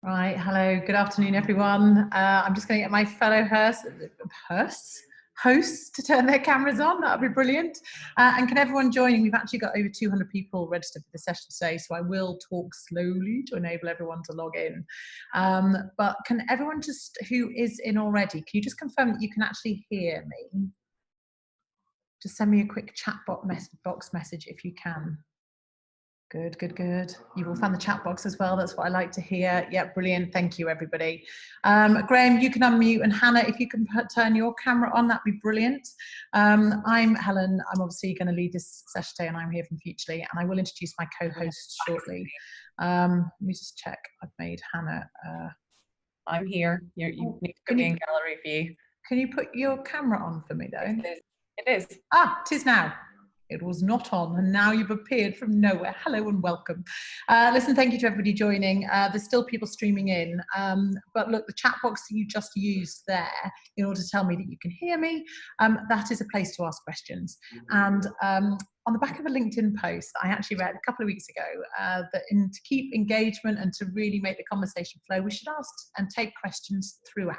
Right, hello, good afternoon, everyone. I'm just going to get my fellow hosts to turn their cameras on. That would be brilliant. And can everyone join? We've actually got over 200 people registered for the session today, so I will talk slowly to enable everyone to log in. But can everyone just, who is in already, can you just confirm that you can actually hear me? Just send me a quick chat box message if you can. Good, good, good. You've all found the chat box as well. That's what I like to hear. Yeah, brilliant. Thank you, everybody. Graeme, you can unmute, and Hannah, if you can turn your camera on, that'd be brilliant. I'm Helen. I'm obviously going to lead this session today, and I'm here from Futurely, and I will introduce my co-hosts shortly. Let me just check. I've made Hannah. I'm here. You need to put me in gallery view. Can you put your camera on for me, though? It is. Ah, 'tis now. It was not on, and now you've appeared from nowhere. Hello and welcome. Listen, thank you to everybody joining. There's still people streaming in, but look, the chat box that you just used there in order to tell me that you can hear me, that is a place to ask questions. And on the back of a LinkedIn post I actually read a couple of weeks ago, that to keep engagement and to really make the conversation flow, we should ask and take questions throughout.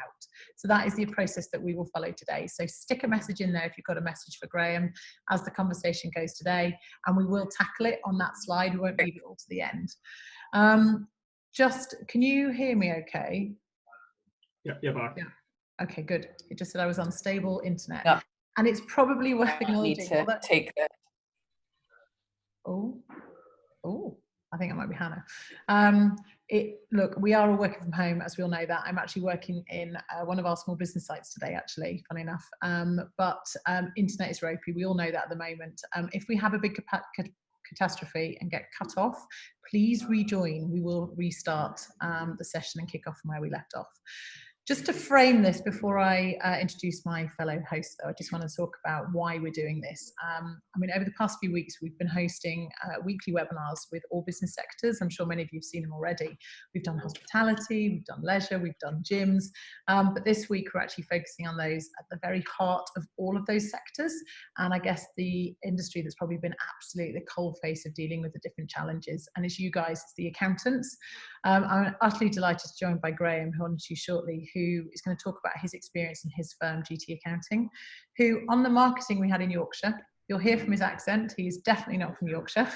So that is the process that we will follow today. So stick a message in there if you've got a message for Graeme as the conversation goes today, and we will tackle it on that slide. We won't leave it all to the end. Just, can you hear me okay? Yeah, back. Yeah. Okay, good. It just said I was on stable internet. Yeah. And it's probably worth acknowledging. I need to take that. Oh, I think it might be Hannah. Look, we are all working from home, as we all know that. I'm actually working in one of our small business sites today, actually, funny enough. But internet is ropey. We all know that at the moment. If we have a big catastrophe and get cut off, please rejoin. We will restart the session and kick off from where we left off. Just to frame this before I introduce my fellow hosts, though, I just want to talk about why we're doing this. I mean, over the past few weeks, we've been hosting weekly webinars with all business sectors. I'm sure many of you have seen them already. We've done hospitality, we've done leisure, we've done gyms. But this week, we're actually focusing on those at the very heart of all of those sectors. And I guess the industry that's probably been absolutely the coalface of dealing with the different challenges. And it's you guys, it's the accountants. I'm utterly delighted to join by Graeme, who I'll introduce shortly, who is going to talk about his experience in his firm, GT Accounting, who on the marketing we had in Yorkshire, you'll hear from his accent, he's definitely not from Yorkshire.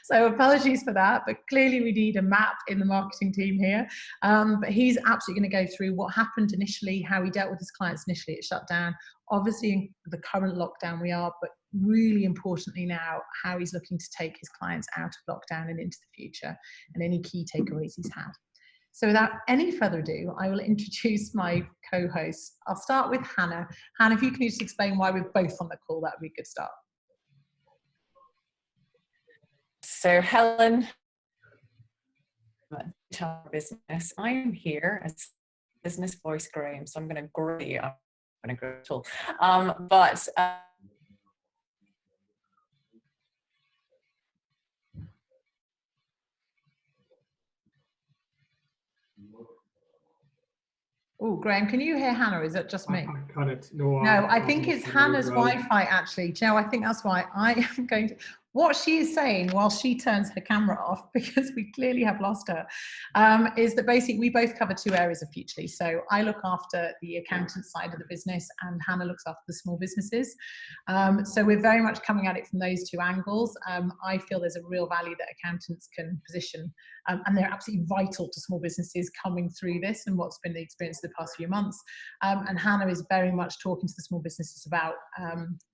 So apologies for that, but clearly we need a map in the marketing team here. But he's absolutely going to go through what happened initially, how he dealt with his clients initially at shutdown, obviously in the current lockdown we are, but really importantly now, how he's looking to take his clients out of lockdown and into the future, and any key takeaways he's had. So without any further ado, I will introduce my co-hosts. I'll start with Hannah. Hannah, if you can just explain why we're both on the call, that would be a good start. So Helen, business. I'm here as business voice Graeme, so I'm going to agree. I'm going to agree at all. Oh, Graeme, can you hear Hannah? Is it just me? I can't. No, I think it's Hannah's Wi-Fi, actually. Do you know, I think that's why I am going to... What she is saying while she turns her camera off, because we clearly have lost her, is that basically we both cover two areas of Futurely. So I look after the accountant side of the business and Hannah looks after the small businesses. So we're very much coming at it from those two angles. I feel there's a real value that accountants can position, and they're absolutely vital to small businesses coming through this and what's been the experience of the past few months. And Hannah is very much talking to the small businesses about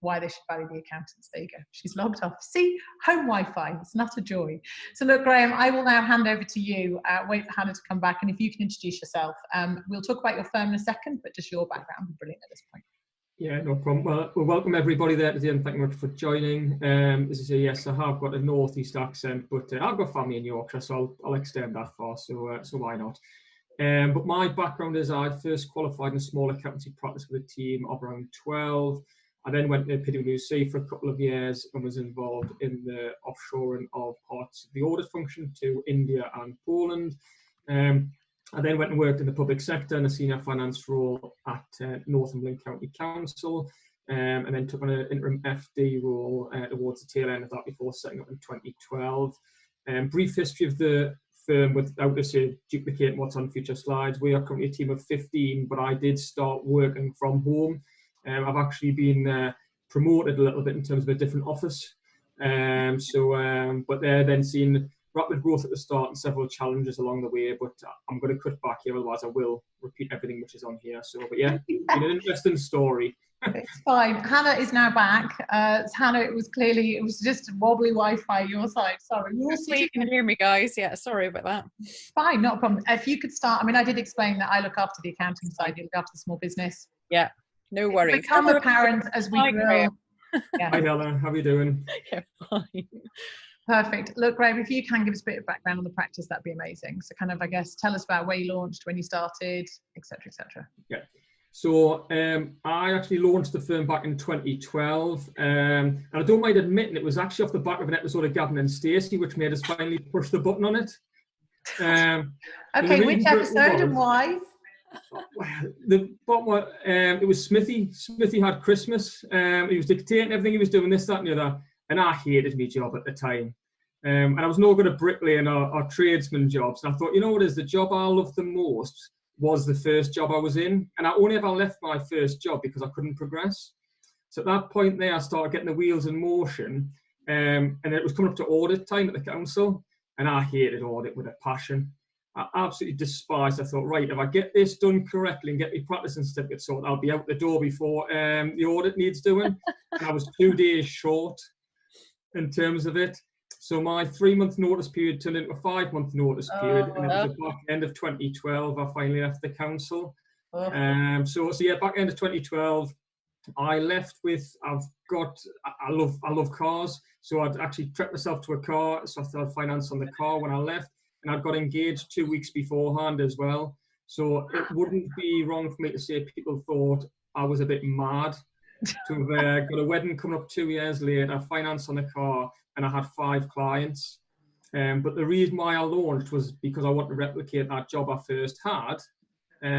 why they should value the accountants. There you go. She's logged off. See? Home Wi-Fi, it's not a joy. So look, Graeme, I will now hand over to you. Wait for Hannah to come back, and if you can introduce yourself. We'll talk about your firm in a second, but just your background would be brilliant at this point. Yeah, no problem. Well, welcome everybody there today, and thank you much for joining. As I say, yes, I have got a northeast accent, but I've got family in Yorkshire, so I'll extend that far. So why not? But my background is I first qualified in a small accountancy practice with a team of around 12. I then went to PwC for a couple of years and was involved in the offshoring of parts of the audit function to India and Poland. I then went and worked in the public sector in a senior finance role at Northumberland County Council, and then took on an interim FD role towards the tail end of that before setting up in 2012. Brief history of the firm, without to say duplicate what's on future slides, we are currently a team of 15, but I did start working from home. I've actually been promoted a little bit in terms of a different office. But they're then seeing rapid growth at the start and several challenges along the way, but I'm going to cut back here, otherwise I will repeat everything which is on here. So, but yeah, it's been an interesting story. It's fine. Hannah is now back. Hannah, it was just wobbly Wi-Fi your side. Sorry. Hopefully you can hear me, guys. Yeah, sorry about that. Fine, not a problem. If you could start, I mean, I did explain that I look after the accounting side, you look after the small business. Yeah, no worries. Become apparent as we grow. Yeah. Hi Helen, how are you doing? Yeah, fine. Perfect. Look, Graeme, if you can give us a bit of background on the practice, that'd be amazing. So kind of, I guess, tell us about where you launched, when you started, etc., etc. Yeah. So I actually launched the firm back in 2012, and I don't mind admitting it was actually off the back of an episode of Gavin and Stacey, which made us finally push the button on it. Okay, which episode and why? It was Smithy. Smithy had Christmas. He was dictating everything he was doing, this, that, and the other. And I hated my job at the time. And I was no good at bricklaying or tradesman jobs. And I thought, you know what is the job I loved the most was the first job I was in. And I only ever left my first job because I couldn't progress. So at that point there, I started getting the wheels in motion. And it was coming up to audit time at the council. And I hated audit with a passion. I absolutely despised. I thought, right, if I get this done correctly and get my practicing certificate sorted, I'll be out the door before the audit needs doing. And I was 2 days short in terms of it. So my 3-month notice period turned into a 5-month notice period. And it was the back end of 2012, I finally left the council. So yeah, back end of 2012, I left with, I love cars. So I'd actually trekked myself to a car. So I started finance on the car when I left. And I'd got engaged 2 weeks beforehand as well. So it wouldn't be wrong for me to say people thought I was a bit mad to have got a wedding coming up 2 years later, finance on the car, and I had 5 clients. But the reason why I launched was because I wanted to replicate that job I first had,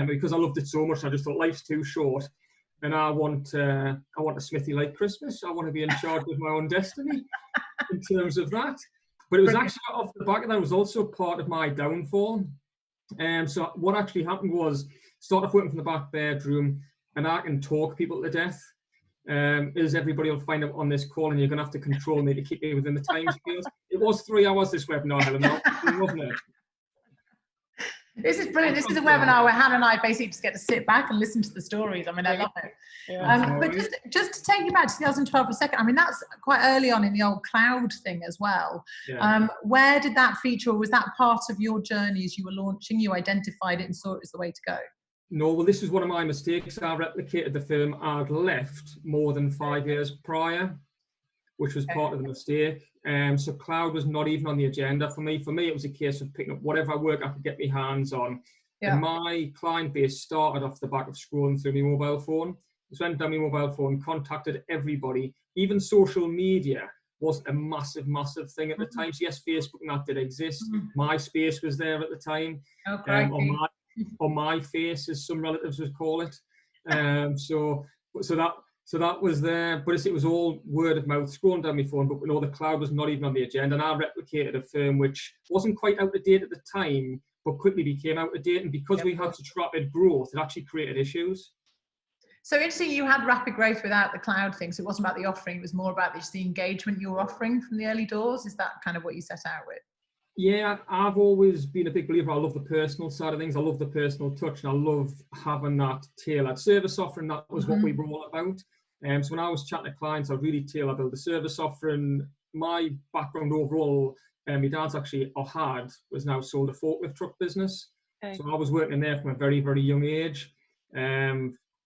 because I loved it so much. I just thought life's too short, and I want a Smithy like Christmas. I want to be in charge of my own destiny in terms of that. But it was actually off the back of that, it was also part of my downfall. So what actually happened was, started working from the back bedroom, and I can talk people to death. As everybody will find out on this call, and you're going to have to control me to keep me within the time scales. It was 3 hours this webinar, Helen, wasn't it? This is brilliant. This is a webinar where Hannah and I basically just get to sit back and listen to the stories. I mean, I love it. Yeah. But just to take you back to 2012 for a second, I mean, that's quite early on in the old cloud thing as well. Yeah. Where did that feature, or was that part of your journey as you were launching? You identified it and saw it as the way to go? No, well, this was one of my mistakes. I replicated the firm I'd left more than 5 years prior, which was part of the mistake. So cloud was not even on the agenda for me. For me, it was a case of picking up whatever work I could get my hands on. Yeah. And my client base started off the back of scrolling through my mobile phone. Just went down my mobile phone, contacted everybody. Even social media wasn't a massive, massive thing at the time. So yes, Facebook and that did exist. MySpace was there at the time. Or my face, as some relatives would call it. So that was there, but it was all word of mouth, scrolling down my phone. But no, the cloud was not even on the agenda, and I replicated a firm which wasn't quite out of date at the time, but quickly became out of date. And because we had such rapid growth, it actually created issues. So interesting, you had rapid growth without the cloud thing. So it wasn't about the offering; it was more about just the engagement you were offering from the early doors. Is that kind of what you set out with? Yeah, I've always been a big believer. I love the personal side of things. I love the personal touch, and I love having that tailored service offering. That was what we were all about. So when I was chatting to clients, I really tailor build the service offering. My background overall, my dad's actually, was now sold a forklift truck business. Okay. So I was working there from a very, very young age,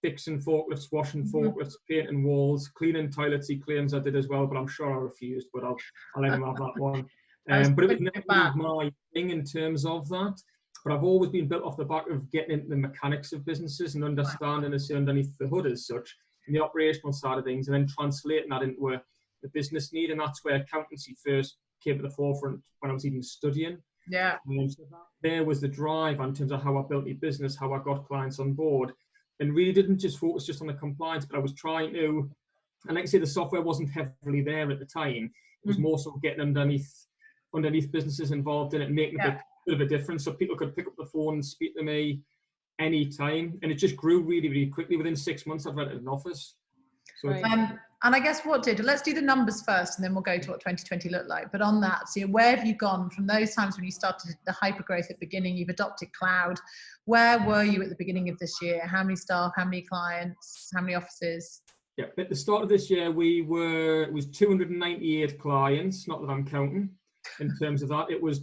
fixing forklifts, washing forklifts, painting walls, cleaning toilets. He claims I did as well, but I'm sure I refused, but I'll let him have that one. But it was never my thing in terms of that. But I've always been built off the back of getting into the mechanics of businesses and understanding as underneath the hood as such, and the operational side of things, and then translating that into a business need. And that's where accountancy first came to the forefront when I was even studying. Yeah. So that there was the drive in terms of how I built my business, how I got clients on board, and really didn't just focus just on the compliance, but I was trying to, and like I say, the software wasn't heavily there at the time. It was more so getting underneath businesses involved in it, making it bit of a difference. So people could pick up the phone and speak to me anytime. And it just grew really, really quickly. Within 6 months, I've rented an office. So and I guess let's do the numbers first and then we'll go to what 2020 looked like. But on that, so where have you gone from those times when you started the hyper growth at the beginning, you've adopted cloud, where were you at the beginning of this year? How many staff, how many clients, how many offices? Yeah, at the start of this year, it was 298 clients, not that I'm counting in terms of that. It was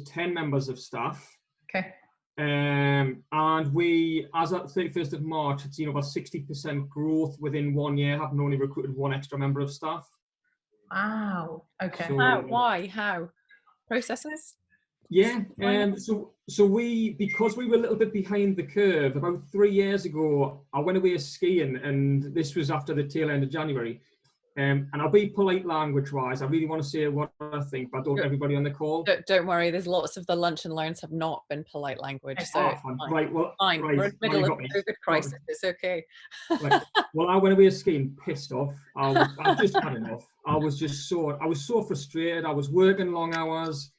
10 members of staff. Okay. And we, as at 31st of March, had seen over 60% growth within 1 year, having only recruited one extra member of staff. Wow. Okay. So, Why? How? Processes? Yeah. So because we were a little bit behind the curve, about 3 years ago, I went away skiing, and this was after the tail end of January. And I'll be polite language-wise. I really want to say what I think, but I don't want everybody on the call. Don't worry. There's lots of the lunch and learns have not been polite language. So fine. Right. Well, fine. right. We're in the middle of a a COVID crisis. It's okay. Right. Well, I went away skiing pissed off. I just had enough. I was so frustrated. I was working long hours.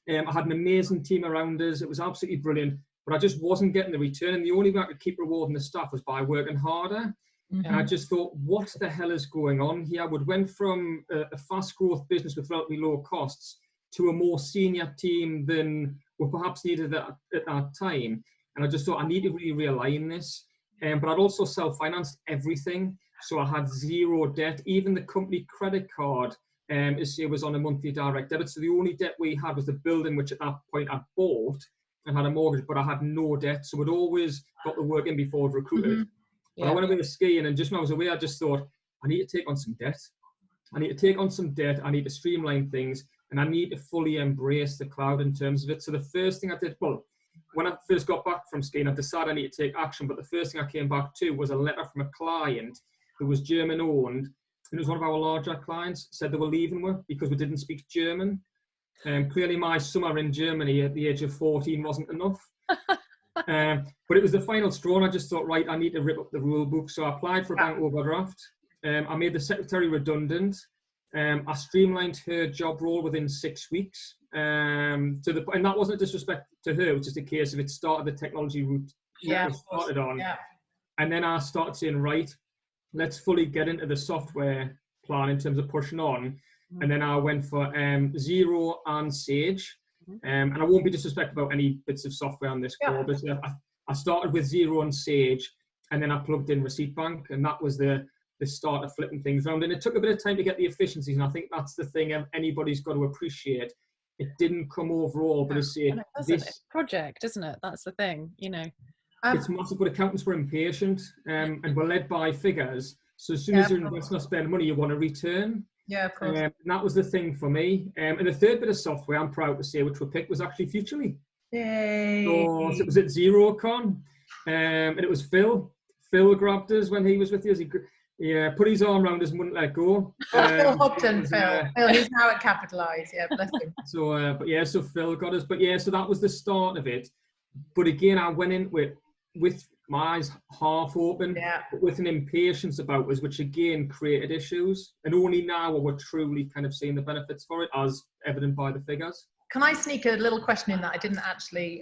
I had an amazing team around us. It was absolutely brilliant, but I just wasn't getting the return. And the only way I could keep rewarding the staff was by working harder. Mm-hmm. And I just thought, what the hell is going on here? We went from a fast growth business with relatively low costs to a more senior team than we perhaps needed at that time. And I just thought, I need to really realign this. But I'd also self-financed everything. So I had zero debt. Even the company credit card, it was on a monthly direct debit. So the only debt we had was the building, which at that point I bought and had a mortgage, but I had no debt. So we'd always got the work in before I'd recruited. Mm-hmm. But I went away skiing, and just when I was away, I just thought, I need to take on some debt. I need to streamline things, and I need to fully embrace the cloud in terms of it. So the first thing I did, when I first got back from skiing, I decided I need to take action. But the first thing I came back to was a letter from a client who was German owned. And it was one of our larger clients, said they were leaving us because we didn't speak German. Clearly my summer in Germany at the age of 14 wasn't enough. But it was the final straw, and I just thought, right, I need to rip up the rule book. So I applied for a bank overdraft. I made the secretary redundant. I streamlined her job role within 6 weeks. And that wasn't a disrespect to her, it was just a case of it started the technology route started on. Yeah. And then I started saying, right, let's fully get into the software plan in terms of pushing on. And then I went for Xero and Sage. And I won't be disrespectful about any bits of software on this call, but I started with Xero and Sage, and then I plugged in Receipt Bank, and that was the start of flipping things around. And it took a bit of time to get the efficiencies, and I think that's the thing anybody's got to appreciate. It didn't come overall, but it's a project, isn't it? That's the thing, It's massive, but accountants were impatient, and were led by figures. So as soon as you're investing or spending money, you want a return. Yeah, of course. And that was the thing for me. And the third bit of software, I'm proud to say, which we picked, was actually Futurely. Yay. So it was at XeroCon, and it was Phil. Phil grabbed us when he was with us. He put his arm around us and wouldn't let go. Phil Hopton, Phil. He's now at Capitalise. Yeah, bless him. So Phil got us. But so that was the start of it. But again, I went in with my eyes half open, but with an impatience about us, which again created issues. And only now we're truly kind of seeing the benefits for it, as evident by the figures. Can I sneak a little question in that I didn't actually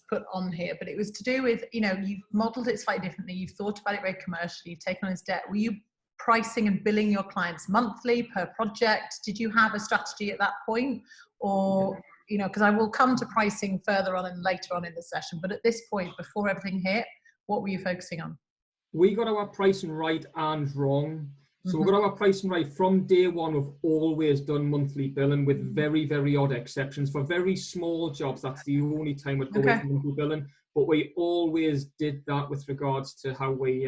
put on here, but it was to do with, you've modelled it slightly differently. You've thought about it very commercially. You've taken on this debt. Were you pricing and billing your clients monthly per project? Did you have a strategy at that point? Or, because I will come to pricing further on and later on in the session, but at this point, before everything hit, what were you focusing on? We got our pricing right and wrong. So we got our pricing right from day one. We've always done monthly billing, with very, very odd exceptions. For very small jobs, that's the only time we'd go with monthly billing. But we always did that with regards to how we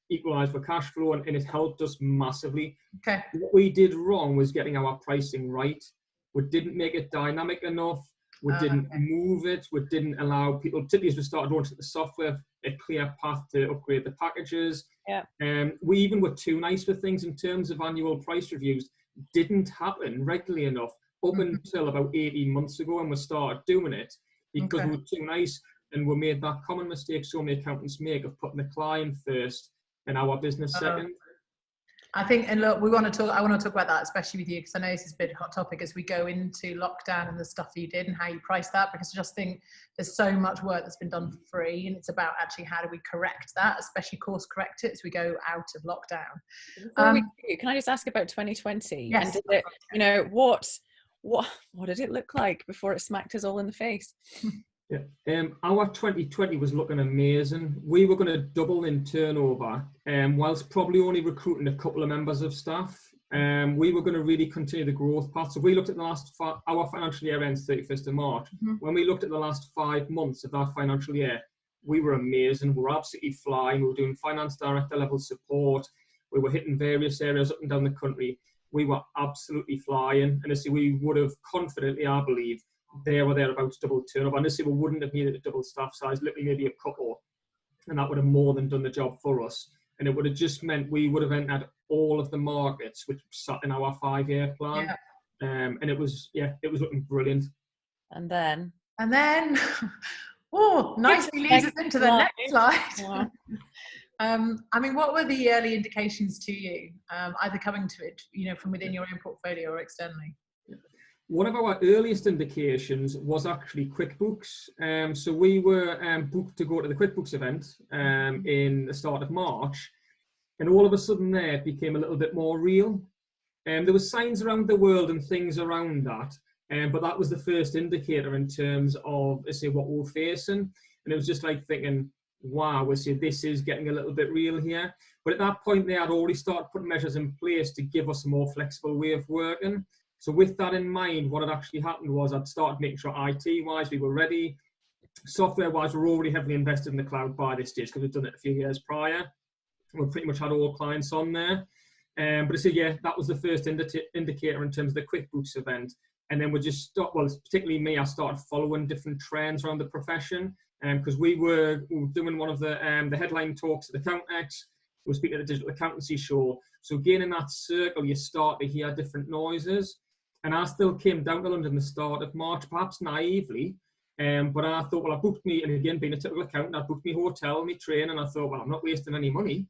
equalised for cash flow, and it helped us massively. Okay. What we did wrong was getting our pricing right. We didn't make it dynamic enough. We didn't move it. We didn't allow people, particularly as we started launching the software, a clear path to upgrade the packages. Yeah. We even were too nice with things in terms of annual price reviews. Didn't happen regularly enough up until about 18 months ago, when we started doing it, because we were too nice, and we made that common mistake so many accountants make of putting the client first and our business second. I think, and look, I want to talk about that, especially with you, because I know this is a bit hot topic as we go into lockdown and the stuff that you did and how you price that, because I just think there's so much work that's been done for free, and it's about actually how do we correct that, especially course correct it as we go out of lockdown. Before we do, can I just ask about 2020? Yes. And did it, you know, what did it look like before it smacked us all in the face? Yeah. Our 2020 was looking amazing. We were going to double in turnover, whilst probably only recruiting a couple of members of staff. We were going to really continue the growth path. So we looked at the our financial year ends 31st of March. When we looked at the last 5 months of that financial year, we were amazing. We were absolutely flying. We were doing finance director level support. We were hitting various areas up and down the country. We were absolutely flying. And I see we would have confidently, I believe, there or thereabouts double turnover. And I see we wouldn't have needed a double staff size, literally maybe a couple. And that would have more than done the job for us. And it would have just meant we would have entered all of the markets which sat in our 5-year plan. Yeah. And it was looking brilliant. And then oh, nicely leads us into the next slide. Yeah. I mean, what were the early indications to you, either coming to it, you know, from within your own portfolio or externally? One of our earliest indications was actually QuickBooks. So we were booked to go to the QuickBooks event in the start of March, and all of a sudden there it became a little bit more real. There were signs around the world and things around that, but that was the first indicator in terms of, let's say, what we're facing. And it was just like thinking, wow, this is getting a little bit real here. But at that point there, I'd already started putting measures in place to give us a more flexible way of working. So with that in mind, what had actually happened was I'd started making sure IT-wise we were ready. Software-wise, we're already heavily invested in the cloud by this stage because we've done it a few years prior. We pretty much had all clients on there. But I said, yeah, that was the first indicator in terms of the QuickBooks event. And then we just particularly me, I started following different trends around the profession. Because we were doing one of the headline talks at the CountX. We were speaking at the digital accountancy show. So again, in that circle, you start to hear different noises. And I still came down to London the start of March, perhaps naively. But I thought, well, I booked me, and again, being a typical accountant, I booked me hotel, me train, and I thought, well, I'm not wasting any money.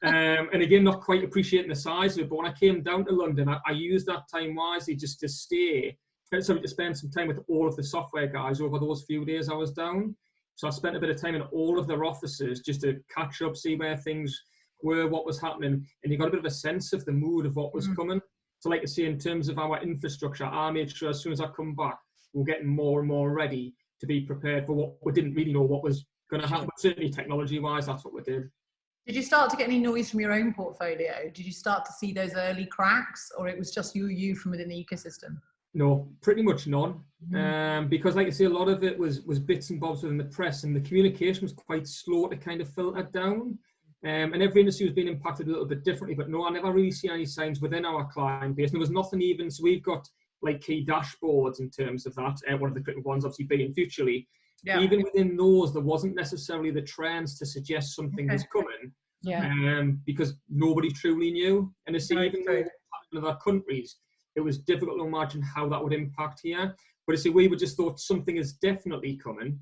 And again, not quite appreciating the size of it. But when I came down to London, I used that time wisely just to to spend some time with all of the software guys over those few days I was down. So I spent a bit of time in all of their offices just to catch up, see where things were, what was happening, and you got a bit of a sense of the mood of what was coming. So like I say, in terms of our infrastructure, I made sure as soon as I come back, we're getting more and more ready to be prepared for what we didn't really know what was going to happen. But certainly technology-wise, that's what we did. Did you start to get any noise from your own portfolio? Did you start to see those early cracks, or it was just you from within the ecosystem? No, pretty much none. Because like I say, a lot of it was bits and bobs within the press, and the communication was quite slow to kind of filter down. And every industry was being impacted a little bit differently, but no, I never really see any signs within our client base. And there was nothing even, so we've got like key dashboards in terms of that. One of the critical ones obviously being Futurely. Yeah. Even within those, there wasn't necessarily the trends to suggest something was coming. Yeah. Because nobody truly knew. And to see even though in other countries, it was difficult to imagine how that would impact here. But I see, we just thought something is definitely coming.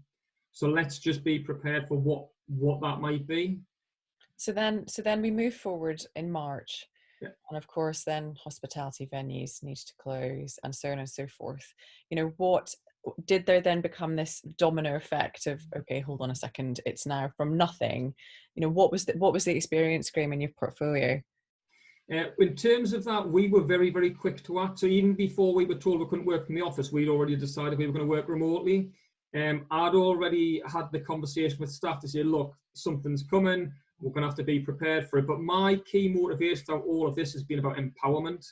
So let's just be prepared for what that might be. So then we move forward in March. Yeah. And of course, then hospitality venues need to close and so on and so forth. You know, what did there then become this domino effect of, okay, hold on a second, it's now from nothing. You know, what was the experience, Graeme, in your portfolio? In terms of that, we were very, very quick to act. So even before we were told we couldn't work from the office, we'd already decided we were going to work remotely. I'd already had the conversation with staff to say, look, something's coming. We're going to have to be prepared for it. But my key motivation throughout all of this has been about empowerment.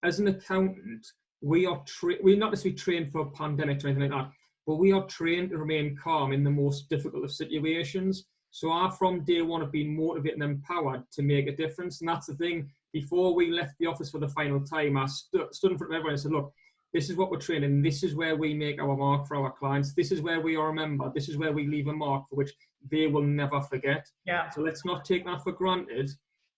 As an accountant, we're not necessarily trained for pandemics or anything like that, but we are trained to remain calm in the most difficult of situations. So I, from day one, have been motivated and empowered to make a difference. And that's the thing. Before we left the office for the final time, I stood in front of everyone and said, look, this is what we're training. This is where we make our mark for our clients. This is where we are remembered. This is where we leave a mark for which they will never forget. Yeah. So let's not take that for granted,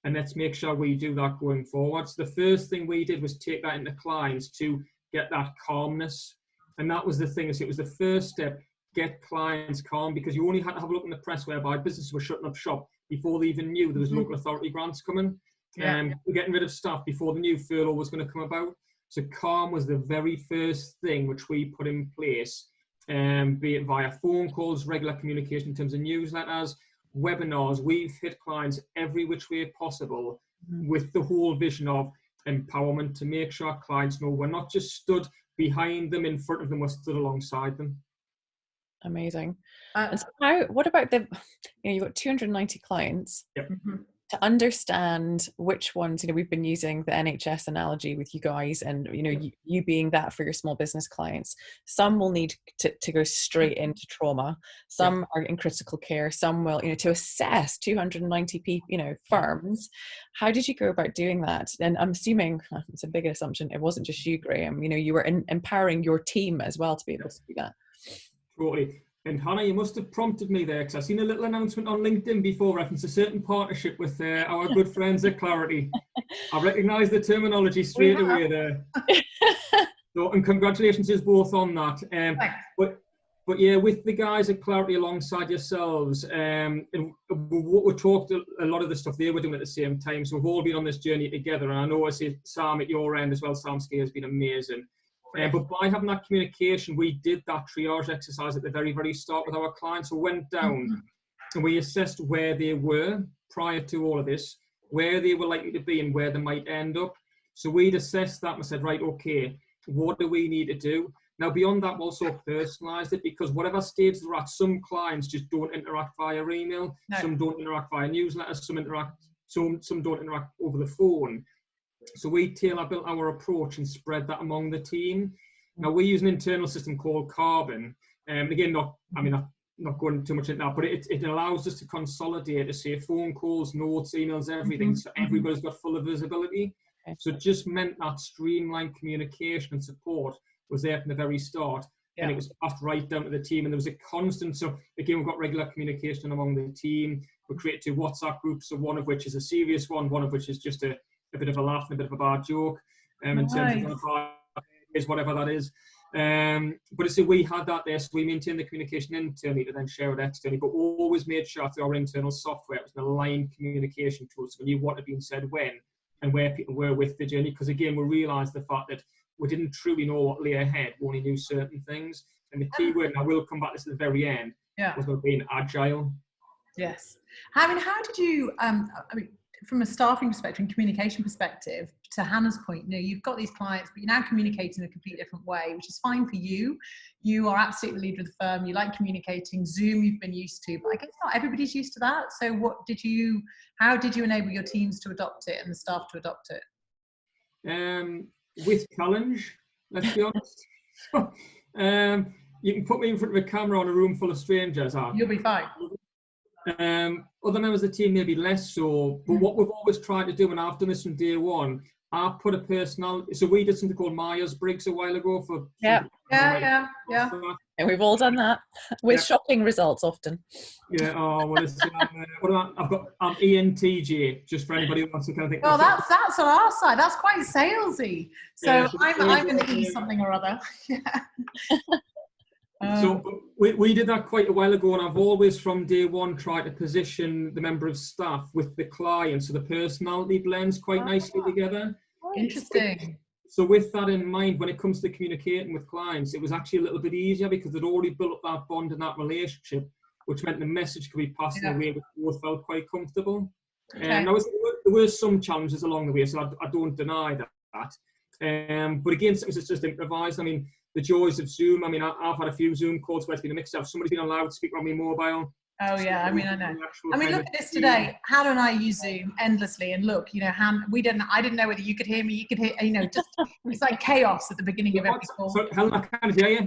and let's make sure we do that going forward. So the first thing we did was take that into clients to get that calmness. And that was the thing. It was the first step, get clients calm, because you only had to have a look in the press whereby businesses were shutting up shop before they even knew there was local authority grants coming. We're getting rid of staff before the new furlough was going to come about. So Calm was the very first thing which we put in place, be it via phone calls, regular communication in terms of newsletters, webinars. We've hit clients every which way possible with the whole vision of empowerment, to make sure our clients know we're not just stood behind them, in front of them, we're stood alongside them. Amazing. And so what about you've got 290 clients. Yep. To understand which ones, we've been using the NHS analogy with you guys, and you being that for your small business clients. Some will need to go straight into trauma. Some are in critical care. Some will, to assess 290 people, firms. How did you go about doing that? And I'm assuming, it's a big assumption, it wasn't just you, Graeme. You were empowering your team as well to be able to do that. Totally. And Hannah, you must have prompted me there, because I've seen a little announcement on LinkedIn before reference a certain partnership with our good friends at Clarity. I recognise the terminology straight away there. So, and congratulations to both on that. But yeah, with the guys at Clarity alongside yourselves, and we talked a lot of the stuff they were doing at the same time. So we've all been on this journey together. And I know I see Sam at your end as well. Sam Skay has been amazing. But by having that communication, we did that triage exercise at the very, very start with our clients. So we went down and we assessed where they were prior to all of this, where they were likely to be and where they might end up. So we'd assessed that and said, right, okay, what do we need to do? Now, beyond that, we also personalised it, because whatever stage they're at, some clients just don't interact via email, some don't interact via newsletters, some don't interact over the phone. So we tailor-built our approach and spread that among the team. Now, we use an internal system called Carbon. Again, not going too much into that, but it allows us to consolidate, to say phone calls, notes, emails, everything, so everybody's got full visibility. So it just meant that streamlined communication and support was there from the very start. And it was passed right down to the team, and there was a constant. So again, we've got regular communication among the team. We created 2 WhatsApp groups, so one of which is a serious one of which is just a bit of a laugh and a bit of a bad joke, in terms of whatever that is. But so we had that there, so we maintained the communication internally to then share it externally, but always made sure through our internal software it was an aligned communication tool, so we knew what had been said when and where people were with the journey. Because again, we realised the fact that we didn't truly know what lay ahead, we only knew certain things. And the key word, and I will come back to this at the very end, was about being agile. Yes. How did you, from a staffing perspective and communication perspective, to Hannah's point, you've got these clients, but you're now communicating in a completely different way, which is fine for you. You are absolutely the leader of the firm. You like communicating. Zoom you've been used to, but I guess not everybody's used to that. So how did you enable your teams to adopt it and the staff to adopt it? With challenge, let's be honest. You can put me in front of a camera on a room full of strangers. You'll be fine. Other members of the team maybe less so, but what we've always tried to do, and I've done this from day one, I put a personality. So we did something called Myers-Briggs a while ago for. Yeah. And we've all done that with shocking results often. Yeah. Oh well, I'm ENTJ, just for anybody who wants to kind of think. Well, that's on our side. That's quite salesy. So I'm an E something or other. So we did that quite a while ago, and I've always from day one tried to position the member of staff with the client, so the personality blends quite nicely together. Interesting. So with that in mind, when it comes to communicating with clients, it was actually a little bit easier because they'd already built up that bond and that relationship, which meant the message could be passed in a way which both felt quite comfortable. Now, there were some challenges along the way, so I don't deny that. But again, it's just improvised. I mean, the joys of Zoom. I mean, I've had a few Zoom calls where it's been a mix of somebody's been on loudspeaker on my mobile. Oh yeah, I mean, I know. I mean, look at this today. Hannah and I use Zoom endlessly, and look, I didn't know whether you could hear me. You could hear, just it's like chaos at the beginning of every call. So, Helen, I can't hear you.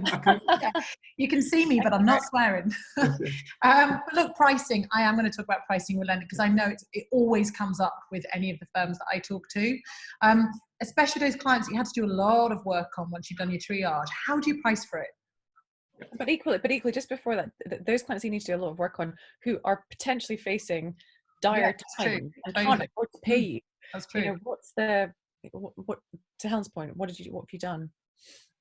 You can see me, but I'm not swearing. But look, pricing. I am going to talk about pricing with Leonard because I know it always comes up with any of the firms that I talk to. Especially those clients that you had to do a lot of work on once you've done your triage. How do you price for it? But equally, just before that, those clients you need to do a lot of work on who are potentially facing dire time and can't afford to pay you. That's true. What to Helen's point, what have you done?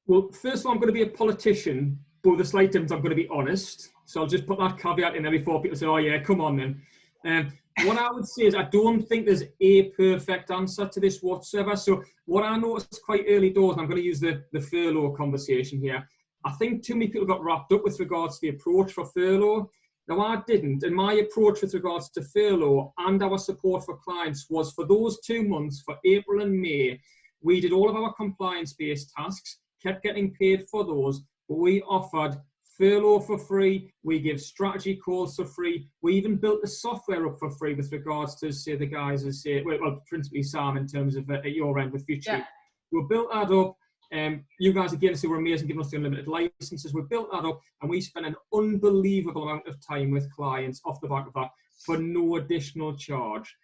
Well, first of all, I'm going to be a politician, but with a slight difference, I'm going to be honest. So I'll just put that caveat in there before people say, oh yeah, come on then. what I would say is I don't think there's a perfect answer to this whatsoever. So what I noticed quite early doors, and I'm going to use the furlough conversation here, I think too many people got wrapped up with regards to the approach for furlough. Now, I didn't, and my approach with regards to furlough and our support for clients was for those 2 months, for April and May, we did all of our compliance-based tasks, kept getting paid for those, but we offered furlough for free, we give strategy calls for free, we even built the software up for free with regards to, say, the guys as say, well, principally Sam in terms of at your end with Future. Yeah. We built that up. You guys again say we're amazing, giving us the unlimited licenses. We built that up, and we spent an unbelievable amount of time with clients off the back of that for no additional charge.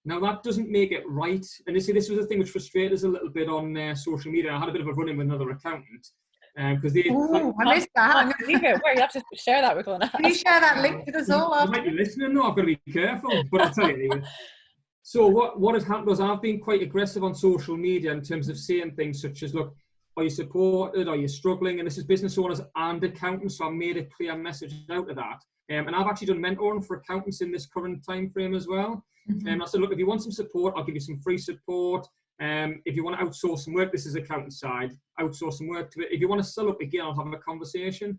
Now that doesn't make it right, and you see, this was the thing which frustrated us a little bit on social media. I had a bit of a run-in with another accountant because they. Oh, I missed that. Where you have to share that with Glenn. Can you share that link with us all? You might be listening. No, I've got to be careful, but I'll tell you anyway. So what has happened was I've been quite aggressive on social media in terms of saying things such as, look, are you supported? Are you struggling? And this is business owners and accountants, so I made a clear message out of that. And I've actually done mentoring for accountants in this current time frame as well. And I said, look, if you want some support, I'll give you some free support. If you want to outsource some work, this is accountant side, outsource some work to it. If you want to sell up again, I'll have a conversation.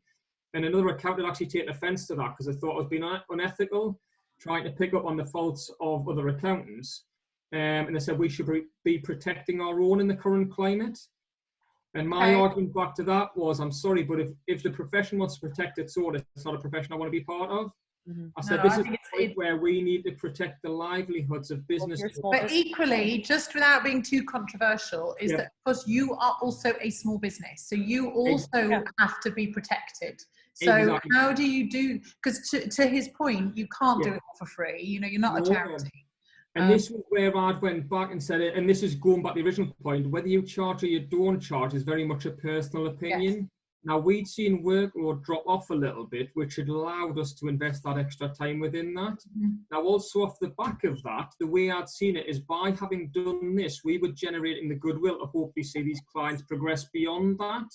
And another accountant actually taken offence to that because I thought I was being unethical, trying to pick up on the faults of other accountants. And they said we should be protecting our own in the current climate. And my argument back to that was, I'm sorry, but if the profession wants to protect its own, it's not a profession I want to be part of. I said, this is the point where we need to protect the livelihoods of business. But equally, just without being too controversial, is that because you are also a small business, so you also have to be protected. So how do you do, because to his point, you can't do it for free, you know, you're not a charity. And this was where I went back and said it, and this is going back to the original point, whether you charge or you don't charge is very much a personal opinion. Yes. Now, we'd seen workload drop off a little bit, which had allowed us to invest that extra time within that. Now, also off the back of that, the way I'd seen it is by having done this, we were generating the goodwill to hopefully see these clients progress beyond that.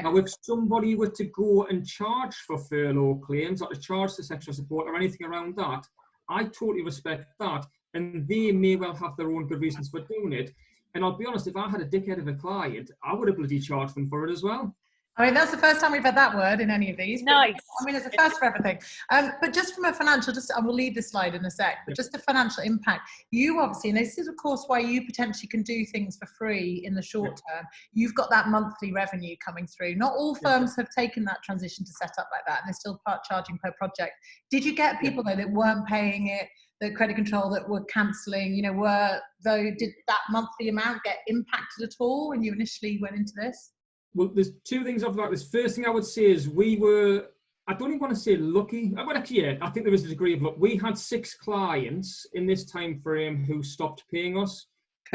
Now, if somebody were to go and charge for furlough claims or to charge this extra support or anything around that, I totally respect that. And they may well have their own good reasons for doing it. And I'll be honest, if I had a dickhead of a client, I would have bloody charged them for it as well. I mean, that's the first time we've had that word in any of these. Nice. I mean, it's a first for everything. But just from a financial, I will leave this slide in a sec, but just the financial impact. You obviously, and this is of course why you potentially can do things for free in the short term. You've got that monthly revenue coming through. Not all firms have taken that transition to set up like that, and they're still charging per project. Did you get people though that weren't paying it, the credit control that were cancelling, you know, did that monthly amount get impacted at all when you initially went into this? Well, there's two things off that. This first thing I would say is we were, I don't even want to say lucky, but actually, yeah, I think there is a degree of luck. We had 6 clients in this time frame who stopped paying us.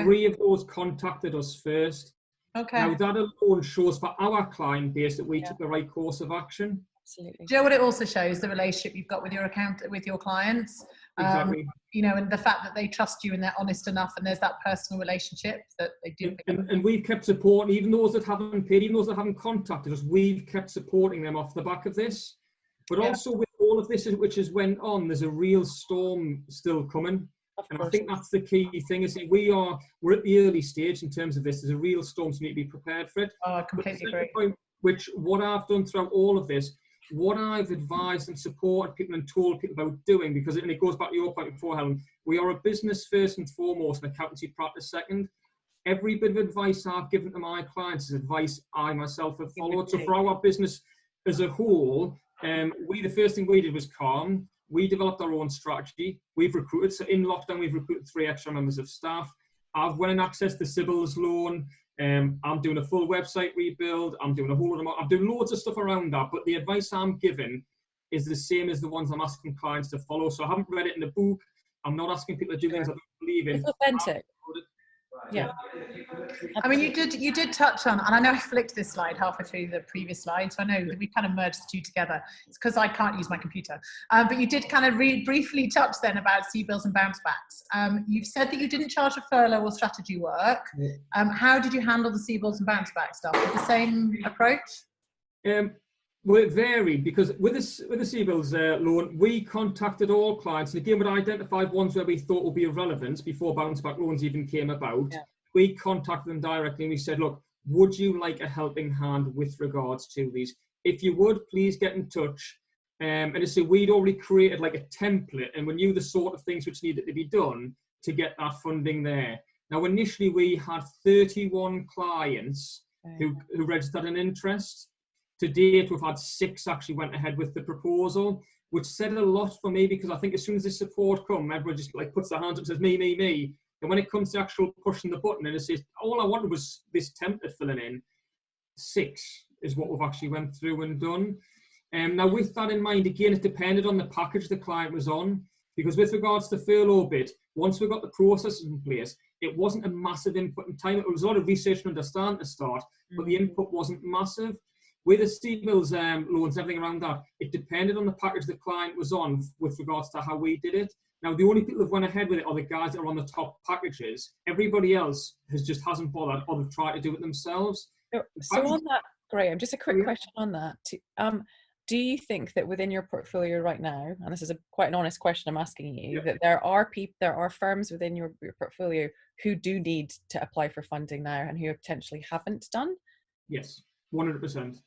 3 of those contacted us first. Now that alone shows for our client base that we took the right course of action. Absolutely. Do you know what it also shows? The relationship you've got with your with your clients. Exactly. You know, and the fact that they trust you and they're honest enough, and there's that personal relationship that they do. And we've kept supporting, even those that haven't paid, even those that haven't contacted us, we've kept supporting them off the back of this. But also with all of this, which has went on, there's a real storm still coming. And I think that's the key thing, is that we're at the early stage in terms of this. There's a real storm, so we need to be prepared for it. Oh, I completely agree. Point, which what I've done throughout all of this, what I've advised and supported people and told people about doing, because and it goes back to your point before, Helen, we are a business first and foremost, and accountancy practice second. Every bit of advice I've given to my clients is advice I myself have followed. So for our business as a whole, the first thing we did was calm. We developed our own strategy. We've recruited, so in lockdown, we've recruited 3 extra members of staff. I've went and accessed the Sybil's loan. I'm doing a full website rebuild. I'm doing a whole lot. I'm doing loads of stuff around that. But the advice I'm giving is the same as the ones I'm asking clients to follow. So I haven't read it in a book. I'm not asking people to do things I don't believe in. It's authentic. Yeah. I mean, you did touch on, and I know I flicked this slide halfway through the previous slide, so I know that we kind of merged the two together. It's because I can't use my computer. But you did kind of briefly touch then about CBILS and bounce backs. You've said that you didn't charge for furlough or strategy work. How did you handle the CBILS and bounce back stuff? With the same approach? Well, it varied because with the CBILS loan, we contacted all clients, and again, we'd identified ones where we thought would be of relevance before bounce back loans even came about. Yeah. We contacted them directly and we said, look, would you like a helping hand with regards to these? If you would, please get in touch. And I say we'd already created like a template, and we knew the sort of things which needed to be done to get that funding there. Now, initially, we had 31 clients who registered an interest. To date, we've had 6 actually went ahead with the proposal, which said a lot for me, because I think as soon as the support comes, everyone just like puts their hands up and says, me, me, me. And when it comes to actual pushing the button and it says, all I wanted was this template filling in, 6 is what we've actually went through and done. Now, with that in mind, again, it depended on the package the client was on, because with regards to the furlough bit, once we got the processes in place, it wasn't a massive input in time. It was a lot of research and understanding to start, but the input wasn't massive. With the CBILS loans, everything around that, it depended on the package the client was on with regards to how we did it. Now, the only people that went ahead with it are the guys that are on the top packages. Everybody else hasn't bothered, or they've tried to do it themselves. So on that, Graeme, just a quick question on that. Do you think that within your portfolio right now, and this is quite an honest question I'm asking you, that there are firms within your portfolio who do need to apply for funding now and who potentially haven't done? Yes, 100%.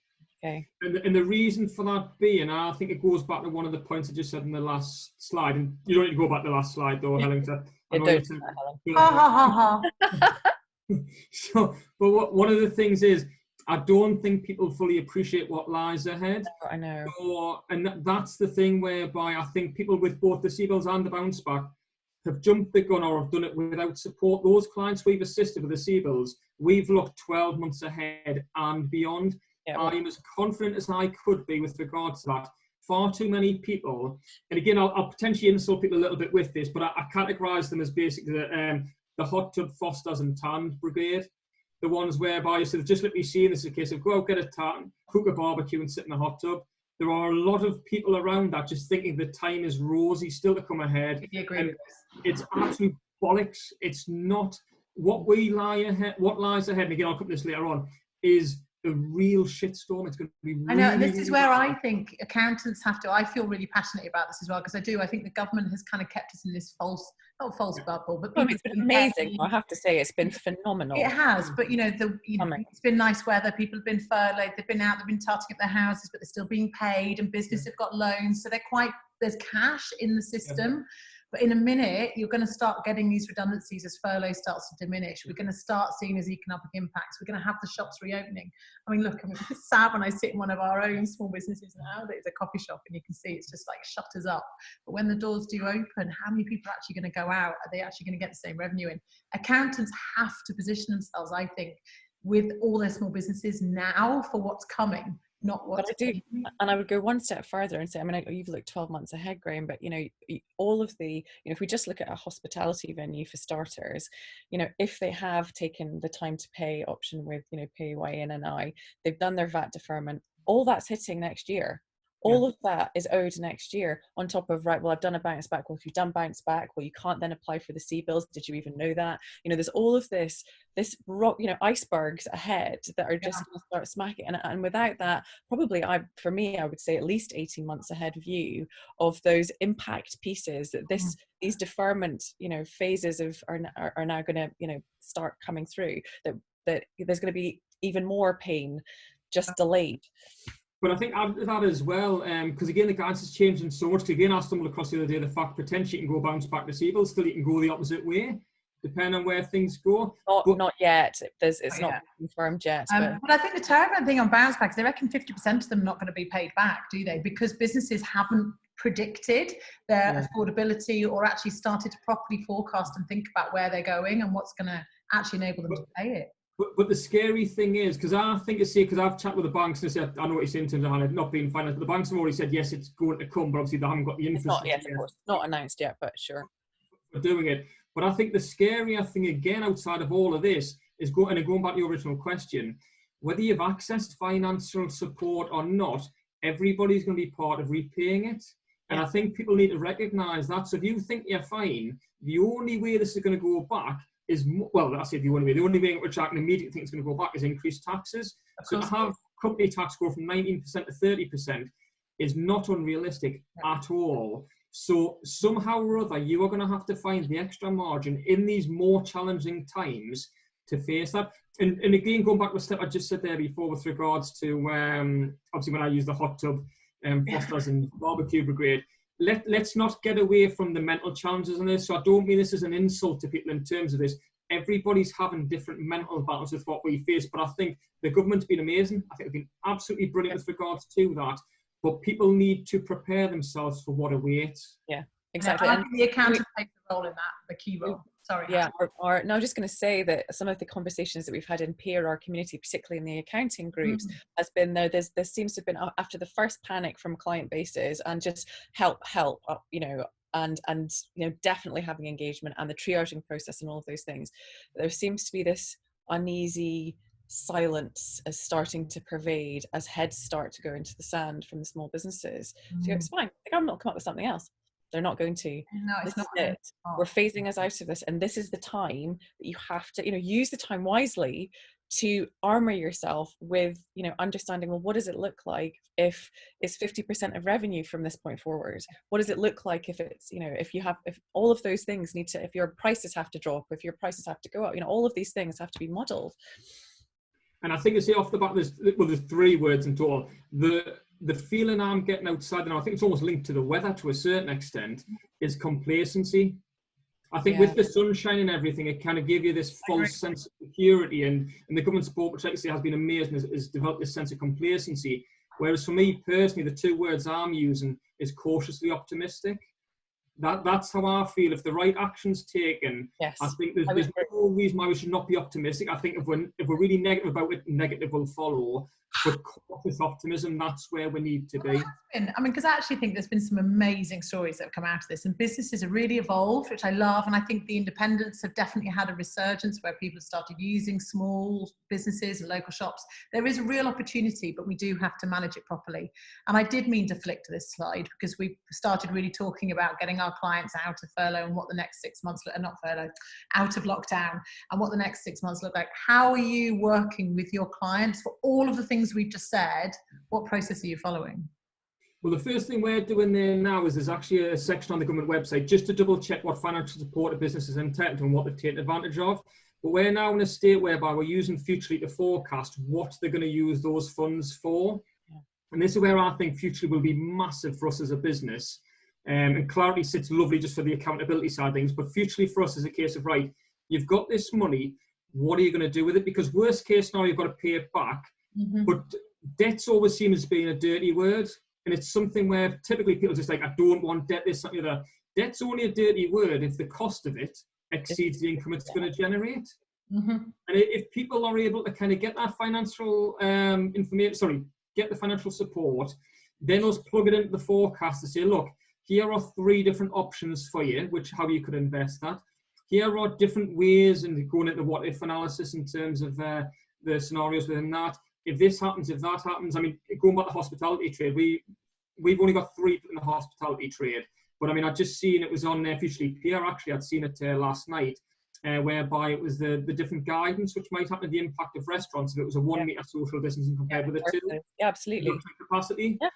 Okay. And the reason for that being, I think it goes back to one of the points I just said in the last slide. And you don't need to go back to the last slide, though, Helen. So, but one of the things is, I don't think people fully appreciate what lies ahead. I know. And that's the thing whereby I think people with both the CBILS and the bounce back have jumped the gun or have done it without support. Those clients we've assisted with the CBILS, we've looked 12 months ahead and beyond. I'm as confident as I could be with regards to that. Far too many people, and again, I'll potentially insult people a little bit with this, but I categorise them as basically the hot tub Fosters and tan brigade. The ones whereby you said, just let me see, this is a case of go out, get a tan, cook a barbecue and sit in the hot tub. There are a lot of people around that just thinking the time is rosy still to come ahead. And it's absolute bollocks. It's not. What lies ahead, and again, I'll come to this later on, is a real shitstorm. It's going to be really, I know, and this is where I think accountants have to, I feel really passionate about this as well, because I think the government has kind of kept us in this not false bubble, but it's been amazing. I have to say, it's been phenomenal. It has, but it's been nice weather. People have been furloughed, they've been out, they've been tarting up their houses, but they're still being paid, and business have got loans, so there's cash in the system. But in a minute, you're going to start getting these redundancies as furlough starts to diminish. We're going to start seeing these economic impacts. We're going to have the shops reopening. I mean, it's sad when I sit in one of our own small businesses now. It's a coffee shop, and you can see it's just like shutters up. But when the doors do open, how many people are actually going to go out? Are they actually going to get the same revenue in? Accountants have to position themselves, I think, with all their small businesses now for what's coming. Not what but I do, and I would go one step further and say, I mean, you've looked 12 months ahead, Graeme, but all of the, if we just look at a hospitality venue for starters, if they have taken the time to pay option with, PAYE and NI, they've done their VAT deferment, all that's hitting next year. All of that is owed next year on top of, right, well, I've done a bounce back. Well, if you've done bounce back, well, you can't then apply for the CBILS. Did you even know that? There's all of this rock, icebergs ahead that are just going to start smacking. And without that, probably I would say at least 18 months ahead view of those impact pieces that these deferment, phases are now going to, start coming through, that there's going to be even more pain just delayed. But I think that as well, because again, the guidance has changed in so much. Again, I stumbled across the other day the fact potentially you can go bounce back to CBILS, still you can go the opposite way, depending on where things go. Not yet. It's not confirmed yet. But I think the terrible thing on bounce backs, they reckon 50% of them are not going to be paid back, do they? Because businesses haven't predicted their affordability or actually started to properly forecast and think about where they're going and what's going to actually enable them to pay it. But the scary thing is, because I think because I've chatted with the banks and said, I know what you're saying in terms of not being financed, but the banks have already said, yes, it's going to come, but obviously they haven't got the infrastructure yet. Of course. Not announced yet, but sure. We're doing it. But I think the scarier thing, again, outside of all of this, is going back to your original question, whether you've accessed financial support or not, everybody's going to be part of repaying it. And I think people need to recognise that. So if you think you're fine, the only way this is going to go back is, well, I say the only way in which I can immediately think it's going to go back is increased taxes. So to company tax growth from 19% to 30% is not unrealistic at all. So somehow or other, you are going to have to find the extra margin in these more challenging times to face that. And again, going back to a step I just said there before with regards to, obviously when I use the hot tub, Fosters and barbecue brigade, let's not get away from the mental challenges in this. So I don't mean this as an insult to people in terms of this. Everybody's having different mental battles with what we face, but I think the government's been amazing. I think they've been absolutely brilliant with regards to that. But people need to prepare themselves for what awaits. Yeah, exactly. And I think the accountant takes a role in that, the key role. Sorry. Yeah, no, I'm just going to say that some of the conversations that we've had in PRR community, particularly in the accounting groups, has been there seems to have been after the first panic from client bases and just help, you know, and you know, definitely having engagement and the triaging process and all of those things. There seems to be this uneasy silence is starting to pervade as heads start to go into the sand from the small businesses. So it's fine. The government will come up with something else. They're not going to. No, it's not. It. We're phasing us out of this, and this is the time that you have to, you know, use the time wisely to armor yourself with, you know, understanding, well, what does it look like if it's 50% of revenue from this point forward? What does it look like if it's, you know, if all of those things need to, if your prices have to drop, if your prices have to go up, you know, all of these things have to be modeled. And I think you see off the bat, there's 3 words in total. The feeling I'm getting outside, and I think it's almost linked to the weather to a certain extent, is complacency. I think with the sunshine and everything, it kind of gave you this false sense of security, and the government support, which actually has been amazing, has developed this sense of complacency. Whereas for me personally, the 2 words I'm using is cautiously optimistic. That's how I feel. If the right action's taken, I think there's no reason why we should not be optimistic. I think if we're really negative about it, negative will follow. But cautious optimism, that's where we need to be. I mean, because I actually think there's been some amazing stories that have come out of this, and businesses have really evolved, which I love. And I think the independents have definitely had a resurgence where people have started using small businesses and local shops. There is a real opportunity, but we do have to manage it properly. And I did mean to flick to this slide because we started really talking about getting our clients out of furlough and what the next 6 months, not furlough, out of lockdown, and what the next 6 months look like. How are you working with your clients for all of the things we've just said? What process are you following? Well, the first thing we're doing there now is there's actually a section on the government website just to double check what financial support a business is entitled to and what they've taken advantage of. But we're now in a state whereby we're using Futurely to forecast what they're going to use those funds for. And this is where I think Futurely will be massive for us as a business. And Clarity sits lovely just for the accountability side of things. But Futurely for us is a case of, right, you've got this money, what are you going to do with it? Because worst case now, you've got to pay it back. But debt's always seen as being a dirty word. And it's something where typically people just like, I don't want debt, this, something like that. Debt's only a dirty word if the cost of it exceeds the income it's going to generate. And if people are able to kind of get that financial get the financial support, then us plug it into the forecast to say, look, here are 3 different options for you, how you could invest that. Here are different ways and going into what if analysis in terms of the scenarios within that. If this happens, if that happens, I mean, going back to the hospitality trade, we've only got 3 people in the hospitality trade. But I mean, I'd just seen it was on Futurely PR, actually, I'd seen it last night, whereby it was the different guidance which might happen to the impact of restaurants if it was a 1 metre social distancing compared with a 2. Yeah, absolutely. Capacity. Yeah.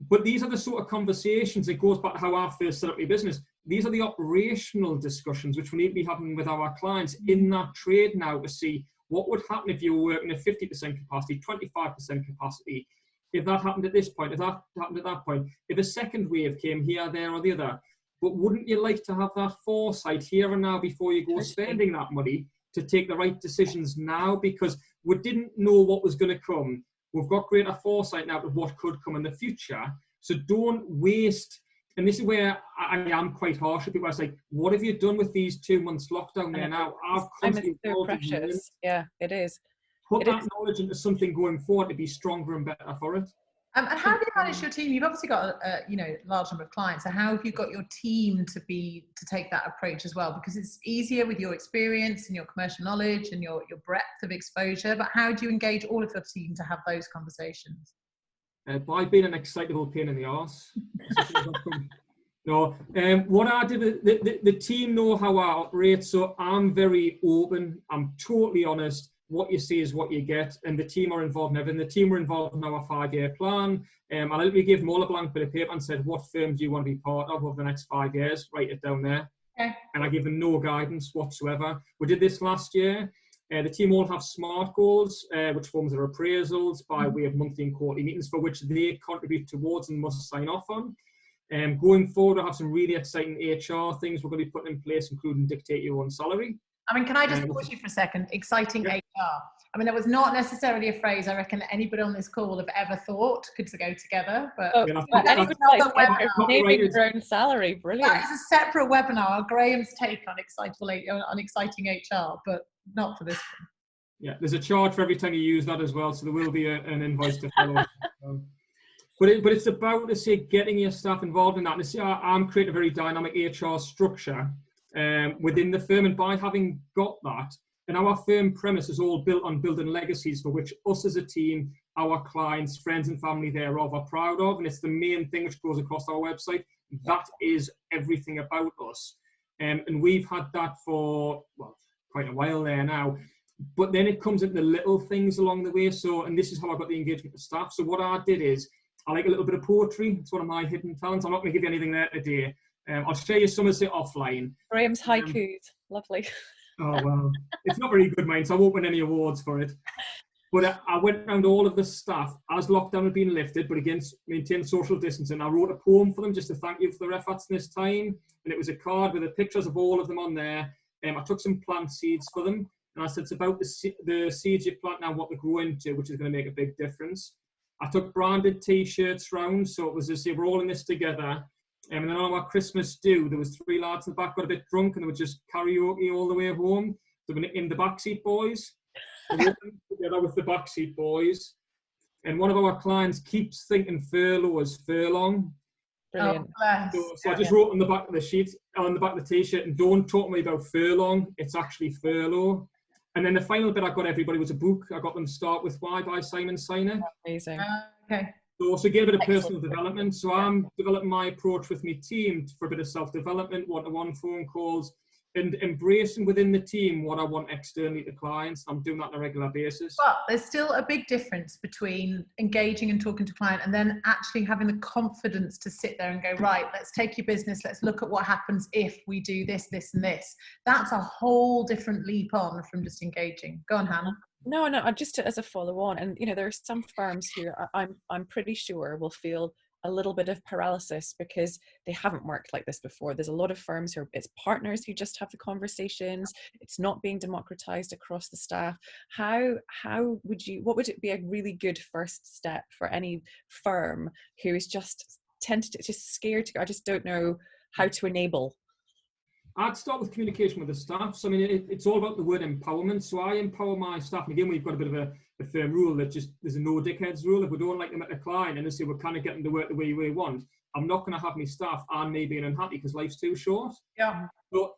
But these are the sort of conversations, it goes back to how I first set up my business. These are the operational discussions which we need to be having with our clients in that trade now to see what would happen if you were working at 50% capacity, 25% capacity, if that happened at this point, if that happened at that point, if a second wave came here, there or the other. But wouldn't you like to have that foresight here and now before you go spending that money to take the right decisions now? Because we didn't know what was going to come. We've got greater foresight now of what could come in the future. So don't waste. And this is where I am quite harsh with people. I say, what have you done with these 2 months lockdown there now? I've constantly so precious. Yeah, it is. Put that knowledge into something going forward to be stronger and better for it. And how do you manage your team? You've obviously got a large number of clients. So how have you got your team to take that approach as well? Because it's easier with your experience and your commercial knowledge and your breadth of exposure. But how do you engage all of your team to have those conversations? By being an excitable pain in the arse. No, what I did, the team know how I operate, so I'm very open. I'm totally honest. what you see is what you get, and the team are involved in everything. The team were involved in our 5-year plan. I literally gave them all a blank bit of paper and said, what firm do you want to be part of over the next 5 years? Write it down there. Okay. And I gave them no guidance whatsoever. We did this last year. The team all have SMART goals, which forms their appraisals by way of monthly and quarterly meetings, for which they contribute towards and must sign off on. Going forward, I have some really exciting HR things we're going to be putting in place, including dictate your own salary. I mean, can I just pause you for a second? Exciting HR. I mean, that was not necessarily a phrase I reckon anybody on this call have ever thought could go together. But anybody like naming their own salary, brilliant. That is a separate webinar, Graeme's take on exciting HR, but not for this one. Yeah, there's a charge for every time you use that as well, so there will be an invoice to follow. But it's about, to say, getting your staff involved in that. And to say, I'm creating a very dynamic HR structure within the firm, and by having got that, and our firm premise is all built on building legacies for which us as a team, our clients, friends and family thereof are proud of, and it's the main thing which goes across our website. That is everything about us. And we've had that for, well, quite a while there now. But then it comes into the little things along the way. So, and this is how I got the engagement of staff. So what I did is, I like a little bit of poetry. It's one of my hidden talents. I'm not going to give you anything there today. I'll share you some of it offline. Graeme's haikus, lovely. Oh, well, it's not very good, mine, so I won't win any awards for it. But I went around all of the staff as lockdown had been lifted, but again, maintain social distancing. I wrote a poem for them just to thank you for their efforts in this time. And it was a card with the pictures of all of them on there. I took some plant seeds for them. And I said, it's about the seeds you plant now, what they grow into, which is going to make a big difference. I took branded T-shirts round, so it was as if we're all in this together. And then on our Christmas do, there was 3 lads in the back got a bit drunk, and they would just karaoke all the way home. They were nicknamed the Backseat Boys. Together with the Backseat Boys. And one of our clients keeps thinking furlough is furlong. Brilliant. So I just wrote on the back of the sheet, on the back of the T-shirt, and don't talk to me about furlong, it's actually furlough. And then the final bit I got everybody was a book. I got them Start With Why by Simon Sinek. Amazing. Okay. So also get a bit of personal development. So I'm developing my approach with my team for a bit of self-development, one-to-one phone calls, and embracing within the team what I want externally to clients. I'm doing that on a regular basis. But there's still a big difference between engaging and talking to client and then actually having the confidence to sit there and go, right, let's take your business. Let's look at what happens if we do this, this, and this. That's a whole different leap on from just engaging. Go on, Hannah. No, just as a follow on, and there are some firms who I'm pretty sure will feel a little bit of paralysis because they haven't worked like this before. There's a lot of firms who it's partners who just have the conversations. It's not being democratized across the staff. What would it be a really good first step for any firm who is just scared to go, I just don't know how to enable? I'd start with communication with the staff. So I mean, it's all about the word empowerment. So I empower my staff. And again, we've got a bit of a firm rule that there's a no dickheads rule. If we don't like them at a client and they say we're kind of getting to work the way we want, I'm not going to have my staff and me being unhappy because life's too short. Yeah.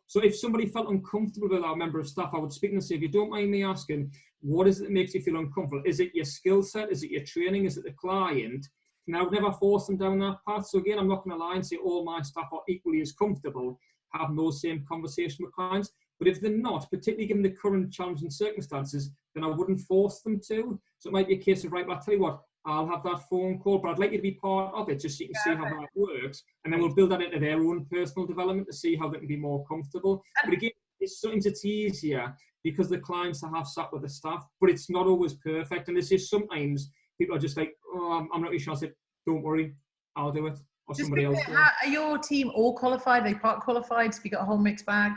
So if somebody felt uncomfortable with our member of staff, I would speak and say, if you don't mind me asking, what is it that makes you feel uncomfortable? Is it your skill set? Is it your training? Is it the client? And I would never force them down that path. So again, I'm not going to lie and say all my staff are equally as comfortable having those same conversations with clients. But if they're not, particularly given the current challenging circumstances, then I wouldn't force them to. So it might be a case of, right, well, I'll tell you what, I'll have that phone call, but I'd like you to be part of it just so you can see how that works. And then we'll build that into their own personal development to see how they can be more comfortable. But again, sometimes it's easier because the clients have sat with the staff, but it's not always perfect. And this is sometimes people are just like, oh, I'm not really sure. I said, don't worry, I'll do it. Or somebody else. Are your team all qualified? Are they part qualified? Have you got a whole mixed bag?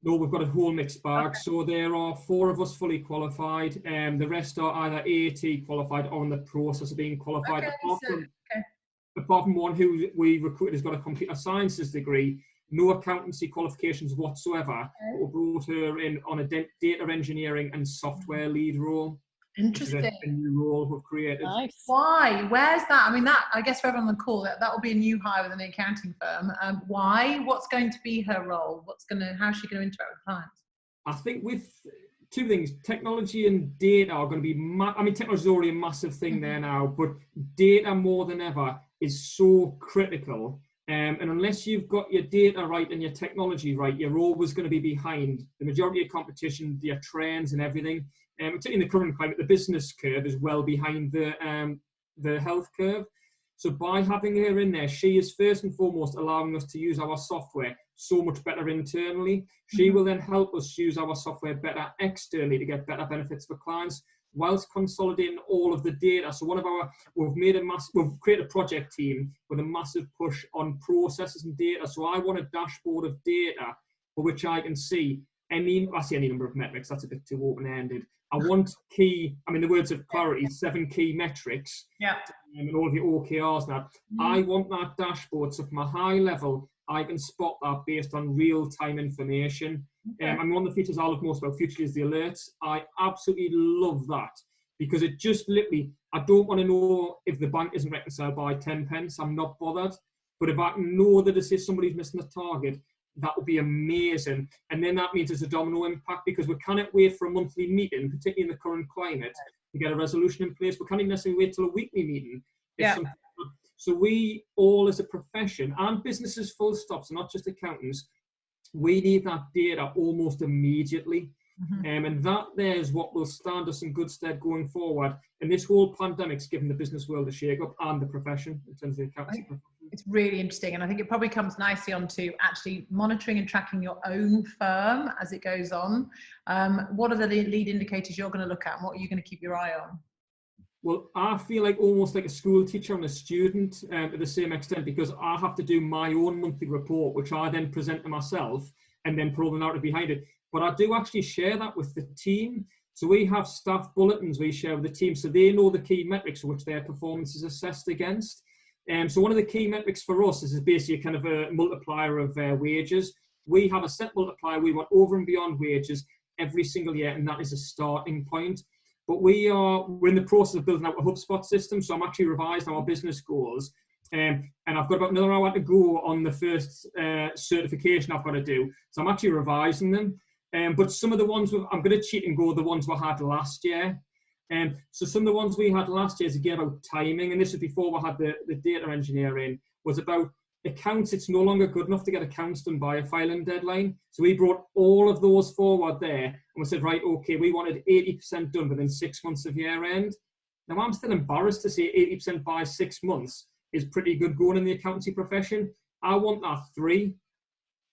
No, we've got a whole mixed bag. Okay. So there are 4 of us fully qualified, and the rest are either AAT qualified or in the process of being qualified. Okay, apart from one who we recruited has got a computer sciences degree, no accountancy qualifications whatsoever. Okay. We brought her in on a data engineering and software lead role. Interesting. A new role we've created. Nice. Why? Where's that? I mean, that, I guess for everyone on the call, that will be a new hire with an accounting firm. Why? What's going to be her role? How's she going to interact with clients? I think with 2 things, technology and data are going to be, technology is already a massive thing there now, but data more than ever is so critical. And unless you've got your data right and your technology right, you're always going to be behind the majority of competition, your trends and everything. Particularly in the current climate, the business curve is well behind the health curve. So by having her in there, she is first and foremost allowing us to use our software so much better internally. She will then help us use our software better externally to get better benefits for clients, whilst consolidating all of the data. So we've created a project team with a massive push on processes and data. So I want a dashboard of data for which I can see any number of metrics. That's a bit too open-ended. I want the words of clarity, 7 key metrics. Yeah. And all of your OKRs now. I want that dashboard, so from a high level, I can spot that based on real-time information. Okay. One of the features I love most about Future is the alerts. I absolutely love that, because it just literally, I don't want to know if the bank isn't reconciled by 10 pence. I'm not bothered. But if I can know that it is somebody's missing the target, that would be amazing. And then that means there's a domino impact, because we cannot wait for a monthly meeting, particularly in the current climate, to get a resolution in place. We can't even necessarily wait till a weekly meeting. So we all as a profession, and businesses full stop, so not just accountants, we need that data almost immediately. And that there's what will stand us in good stead going forward. And this whole pandemic's given the business world a shake up, and the profession in terms of the accountancy profession. It's really interesting, and I think it probably comes nicely onto actually monitoring and tracking your own firm as it goes on. What are the lead indicators you're going to look at, and what are you going to keep your eye on? Well, I feel like almost like a school teacher and a student to the same extent, because I have to do my own monthly report, which I then present to myself and then put all the narrative behind it. But I do actually share that with the team. So we have staff bulletins we share with the team, so they know the key metrics which their performance is assessed against. So one of the key metrics for us is basically kind of a multiplier of wages. We have a set multiplier we want over and beyond wages every single year, and that is a starting point. But we're in the process of building out a HubSpot system, so I'm actually revising our business goals. And I've got about another hour to go on the first certification I've got to do. So I'm actually revising them. But some of the ones, I'm going to cheat and go the ones we had last year. So some of the ones we had last year is again about timing, and this was before we had the data engineer in, was about accounts. It's no longer good enough to get accounts done by a filing deadline. So we brought all of those forward there, and we said, right, okay, we wanted 80% done within 6 months of year end. Now I'm still embarrassed to say 80% by 6 months is pretty good going in the accountancy profession. I want that 3.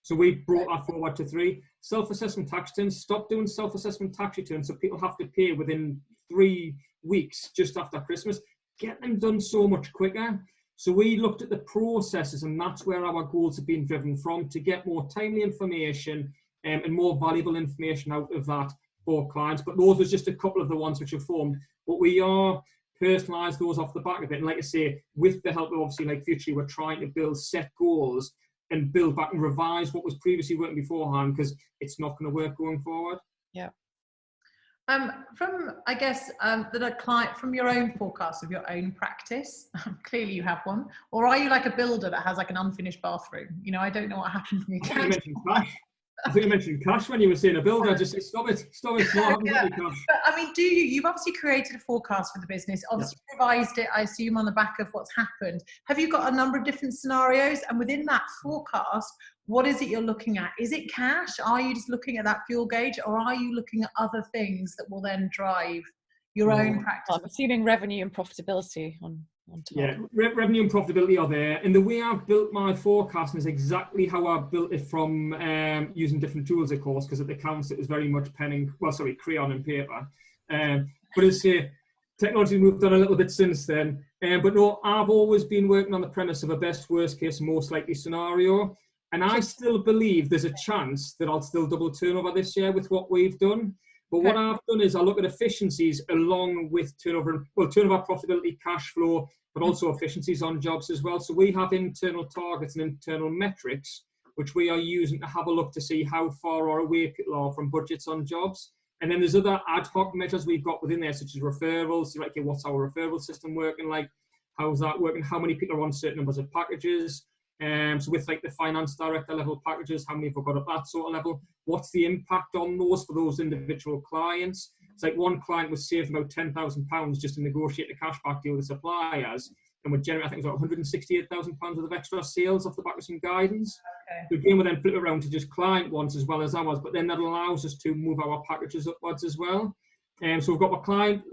So we brought that forward to 3. Self-assessment tax returns, stop doing self-assessment tax returns so people have to pay within 3 weeks just after Christmas. Get them done so much quicker. So we looked at the processes, and that's where our goals have been driven from, to get more timely information and more valuable information out of that for clients. But those was just a couple of the ones which have formed. But we are personalised those off the back of it. And like I say, with the help of obviously like Future, we're trying to build set goals and build back and revise what was previously working beforehand, because it's not going to work going forward. Yeah. From, I guess, the client, from your own forecast of your own practice, clearly you have one, or are you like a builder that has like an unfinished bathroom? You know, I don't know what happens in the account. I think you mentioned cash when you were saying a builder. I just say, stop it. Yeah. But I mean, you've obviously created a forecast for the business, obviously revised it, I assume, on the back of what's happened. Have you got a number of different scenarios? And within that forecast, what is it you're looking at? Is it cash? Are you just looking at that fuel gauge, or are you looking at other things that will then drive your own practice? I'm assuming revenue and profitability on top. Yeah, revenue and profitability are there. And the way I've built my forecasting is exactly how I built it from using different tools, of course, because at the accounts it was very much crayon and paper. But as I say, technology moved on a little bit since then. But no, I've always been working on the premise of a best, worst case, most likely scenario. And I still believe there's a chance that I'll still double turnover this year with what we've done. But what I've done is I look at efficiencies along with turnover, profitability, cash flow, but also efficiencies on jobs as well. So we have internal targets and internal metrics, which we are using to have a look to see how far or away people are from budgets on jobs. And then there's other ad hoc measures we've got within there, such as referrals. So like, okay, what's our referral system working like? How's that working? How many people are on certain numbers of packages? So with like the finance director level packages, how many have we got at that sort of level? What's the impact on those for those individual clients? It's like one client was saved about £10,000 just to negotiate the cashback deal with suppliers. and would generate, I think it was £168,000 worth of extra sales off the back of some guidance. Okay. The game will then flip around to just client ones as well as ours, but then that allows us to move our packages upwards as well. So we've got our client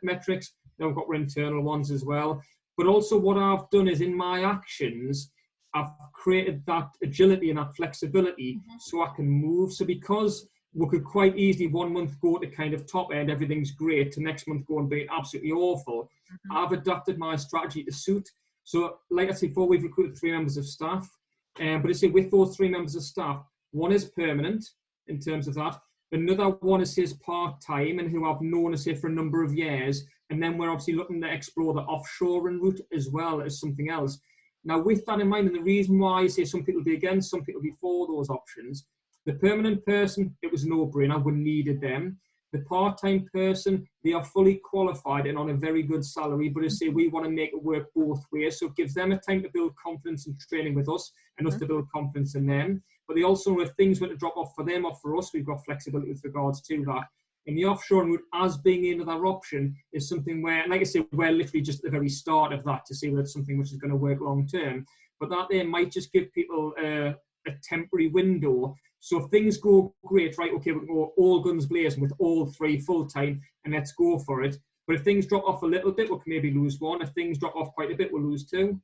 metrics, then we've got our internal ones as well. But also what I've done is in my actions, I've created that agility and that flexibility so I can move. So because we could quite easily 1 month go to kind of top end, everything's great, to next month go and be absolutely awful, I've adapted my strategy to suit. So like I said before, we've recruited 3 members of staff. But I say with those 3 members of staff, one is permanent in terms of that. Another one is his part-time and who I've known as say for a number of years. And then we're obviously looking to explore the offshoring route as well as something else. Now, with that in mind, and the reason why I say some people be against, some people be for those options, the permanent person, it was a no-brainer, we needed them. The part-time person, they are fully qualified and on a very good salary, but as I say, we want to make it work both ways. So it gives them a time to build confidence and training with us and us to build confidence in them. But they also know if things were to drop off for them or for us, we've got flexibility with regards to that. And the offshoring route as being another option is something where, like I say, we're literally just at the very start of that to see whether it's something which is going to work long term. But that then might just give people a temporary window. So if things go great, right, okay, we can go all guns blazing with all 3 full-time and let's go for it. But if things drop off a little bit, we can maybe lose 1. If things drop off quite a bit, we'll lose 2.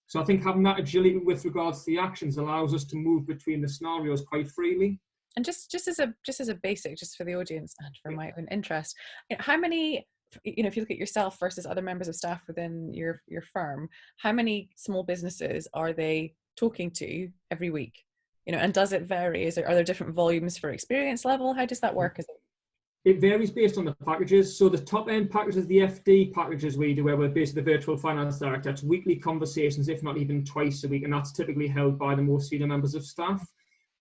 So I think having that agility with regards to the actions allows us to move between the scenarios quite freely. And just as a basic, just for the audience and for my own interest, how many, if you look at yourself versus other members of staff within your firm, how many small businesses are they talking to every week? And does it vary? Are there different volumes for experience level? How does that work? It varies based on the packages. So the top end packages, the FD packages we do, where we're basically the virtual finance director, it's weekly conversations, if not even twice a week, and that's typically held by the more senior members of staff.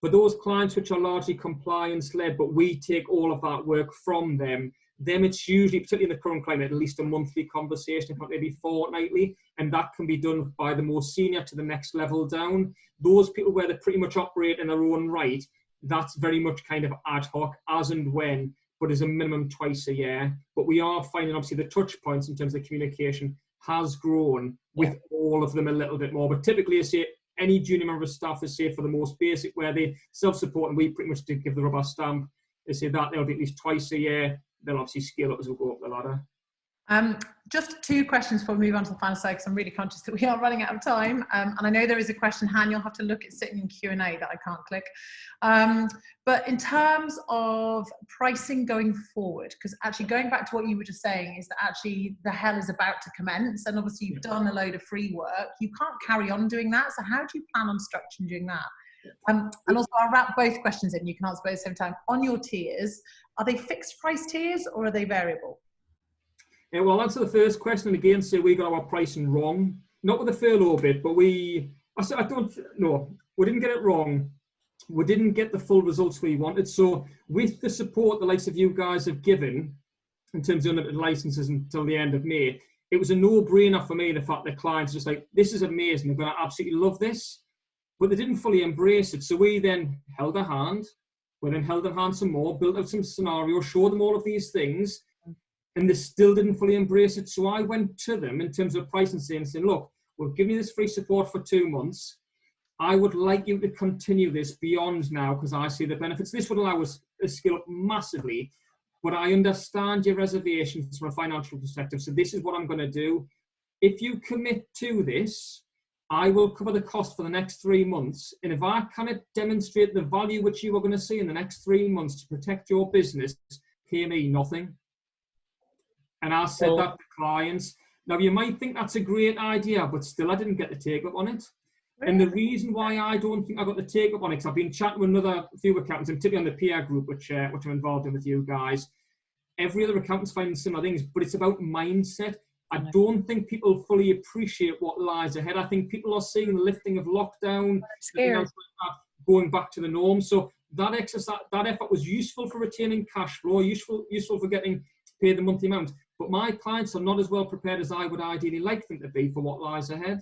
For those clients which are largely compliance led, but we take all of that work from them, it's usually, particularly in the current climate, at least a monthly conversation, if not maybe fortnightly, and that can be done by the more senior to the next level down. Those people where they pretty much operate in their own right, that's very much kind of ad hoc, as and when, but as a minimum twice a year. But we are finding obviously the touch points in terms of communication has grown with all of them a little bit more. But typically, I say any junior member of staff is say for the most basic, where they self-support, and we pretty much give the rubber stamp. They say that they'll be at least twice a year. They'll obviously scale up as we go up the ladder. Just 2 questions before we move on to the final side, because I'm really conscious that we are running out of time. And I know there is a question, Han, you'll have to look at sitting in Q&A that I can't click. But in terms of pricing going forward, because actually going back to what you were just saying is that actually the hell is about to commence, and obviously you've done a load of free work. You can't carry on doing that. So how do you plan on structuring doing that? And also I'll wrap both questions in, you can answer both at the same time. On your tiers, are they fixed price tiers or are they variable? Yeah, well, I'll answer the first question, and again, say we got our pricing wrong. Not with the furlough bit, but we didn't get it wrong. We didn't get the full results we wanted. So with the support the likes of you guys have given, in terms of unlimited licenses until the end of May, it was a no-brainer for me, the fact that clients are just like, this is amazing, they're going to absolutely love this. But they didn't fully embrace it. So we then held their hand. We then held their hand some more, built out some scenarios, showed them all of these things, and they still didn't fully embrace it. So I went to them in terms of pricing, saying, look, we'll give you this free support for 2 months. I would like you to continue this beyond now, because I see the benefits. This would allow us to scale up massively, but I understand your reservations from a financial perspective. So this is what I'm going to do. If you commit to this, I will cover the cost for the next 3 months. And if I cannot demonstrate the value which you are going to see in the next 3 months to protect your business, pay me nothing. And I said that to clients. Now, you might think that's a great idea, but still I didn't get the take up on it. Really? And the reason why I don't think I got the take up on it, because I've been chatting with another few accountants, and particularly on the PR group, which I'm involved in with you guys. Every other accountant's finding similar things, but it's about mindset. I don't think people fully appreciate what lies ahead. I think people are seeing the lifting of lockdown, going back to the norm. So that exercise, that effort was useful for retaining cash flow, useful for getting paid the monthly amount. But my clients are not as well prepared as I would ideally like them to be for what lies ahead.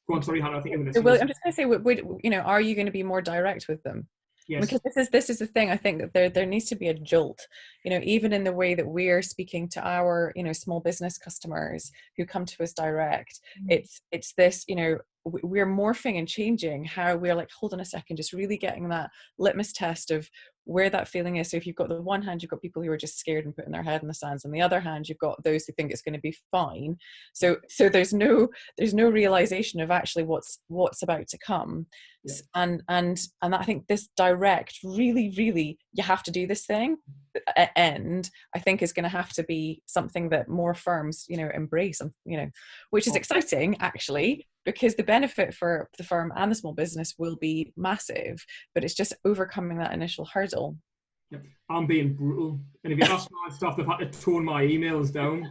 Go on, sorry, Hannah, I think you're going to say. Well, I'm just going to say, are you going to be more direct with them? Yes. Because this is the thing. I think that there needs to be a jolt, even in the way that we're speaking to our, small business customers who come to us direct. It's this, we're morphing and changing how we're like, hold on a second, just really getting that litmus test of where that feeling is. So if you've got the one hand, you've got people who are just scared and putting their head in the sands. On the other hand, you've got those who think it's going to be fine. So there's no realization of actually what's about to come. Yeah. And I think this direct, really, really, you have to do this thing end, I think is going to have to be something that more firms, embrace, and which is exciting actually, because the benefit for the firm and the small business will be massive, but it's just overcoming that initial hurdle. Yep. I'm being brutal, and if you ask my staff, they've had to tone my emails down.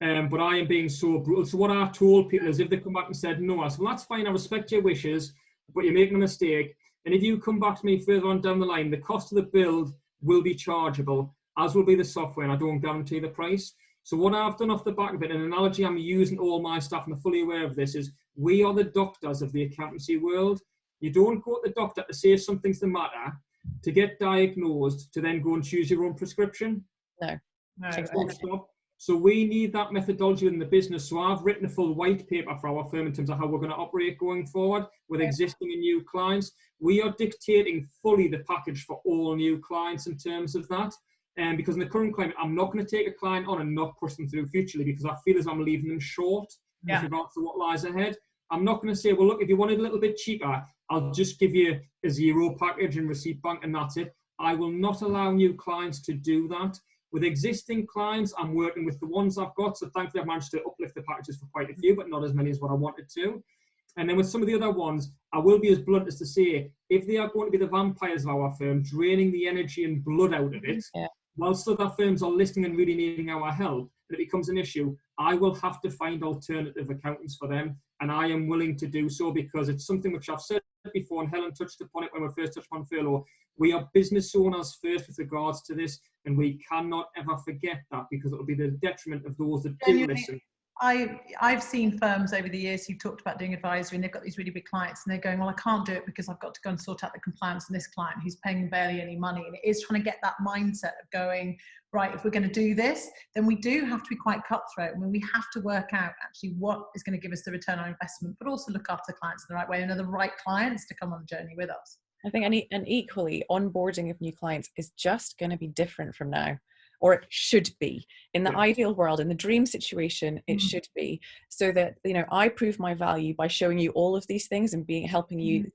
But I am being so brutal. So what I told people is, if they come back and said no, I said, well, that's fine, I respect your wishes, but you're making a mistake. And if you come back to me further on down the line, the cost of the build will be chargeable, as will be the software, and I don't guarantee the price. So what I've done off the back of it, an analogy I'm using to all my staff, and I'm fully aware of this, is we are the doctors of the accountancy world. You don't go to the doctor to say something's the matter, to get diagnosed, to then go and choose your own prescription. No. Stop. So we need that methodology in the business. So I've written a full white paper for our firm in terms of how we're going to operate going forward with existing and new clients. We are dictating fully the package for all new clients in terms of that. And because in the current climate, I'm not going to take a client on and not push them through futurely, because I feel as I'm leaving them short with regards to what lies ahead. I'm not going to say, well, look, if you want it a little bit cheaper, I'll just give you a zero package and receipt bank and that's it. I will not allow new clients to do that. With existing clients, I'm working with the ones I've got. So thankfully, I've managed to uplift the packages for quite a few, but not as many as what I wanted to. And then with some of the other ones, I will be as blunt as to say, if they are going to be the vampires of our firm, draining the energy and blood out of it, whilst other firms are listening and really needing our help, and it becomes an issue, I will have to find alternative accountants for them. And I am willing to do so, because it's something which I've said before, and Helen touched upon it when we first touched upon furlough. We are business owners first with regards to this, and we cannot ever forget that, because it will be the detriment of those that do listen. I've seen firms over the years who talked about doing advisory, and they've got these really big clients, and they're going, well, I can't do it because I've got to go and sort out the compliance on this client who's paying barely any money. And it is trying to get that mindset of going, right, if we're going to do this, then we do have to be quite cutthroat. I mean, we have to work out actually what is going to give us the return on investment, but also look after clients in the right way and are the right clients to come on the journey with us. I think, and equally, onboarding of new clients is just going to be different from now. Or it should be. In the ideal world, in the dream situation, it should be, so that, I prove my value by showing you all of these things and helping you,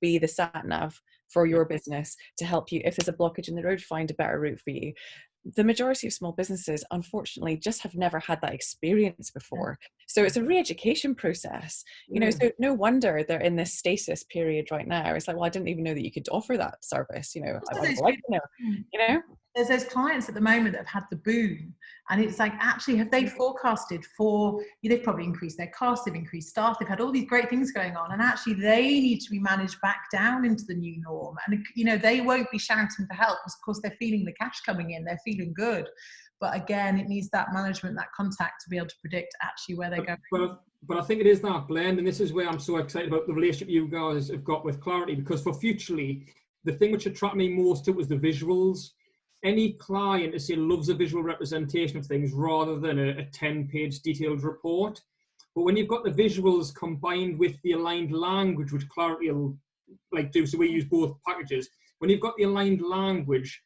be the sat nav for your business, to help you, if there's a blockage in the road, find a better route for you. The majority of small businesses, unfortunately, just have never had that experience before. So it's a re-education process, so no wonder they're in this stasis period right now. It's like, well, I didn't even know that you could offer that service, I would like to know, There's those clients at the moment that have had the boom, and it's like, actually, have they forecasted for, they've probably increased their costs, they've increased staff, they've had all these great things going on, and actually they need to be managed back down into the new norm. And, they won't be shouting for help because, of course, they're feeling the cash coming in, they're feeling good. But again, it needs that management, that contact to be able to predict actually where they're going. But I think it is that blend, and this is where I'm so excited about the relationship you guys have got with Clarity, because for Futurely, the thing which attracted me most to it was the visuals. Any client, to say, loves a visual representation of things rather than a 10-page detailed report. But when you've got the visuals combined with the aligned language, which Clarity will do, so we use both packages. When you've got the aligned language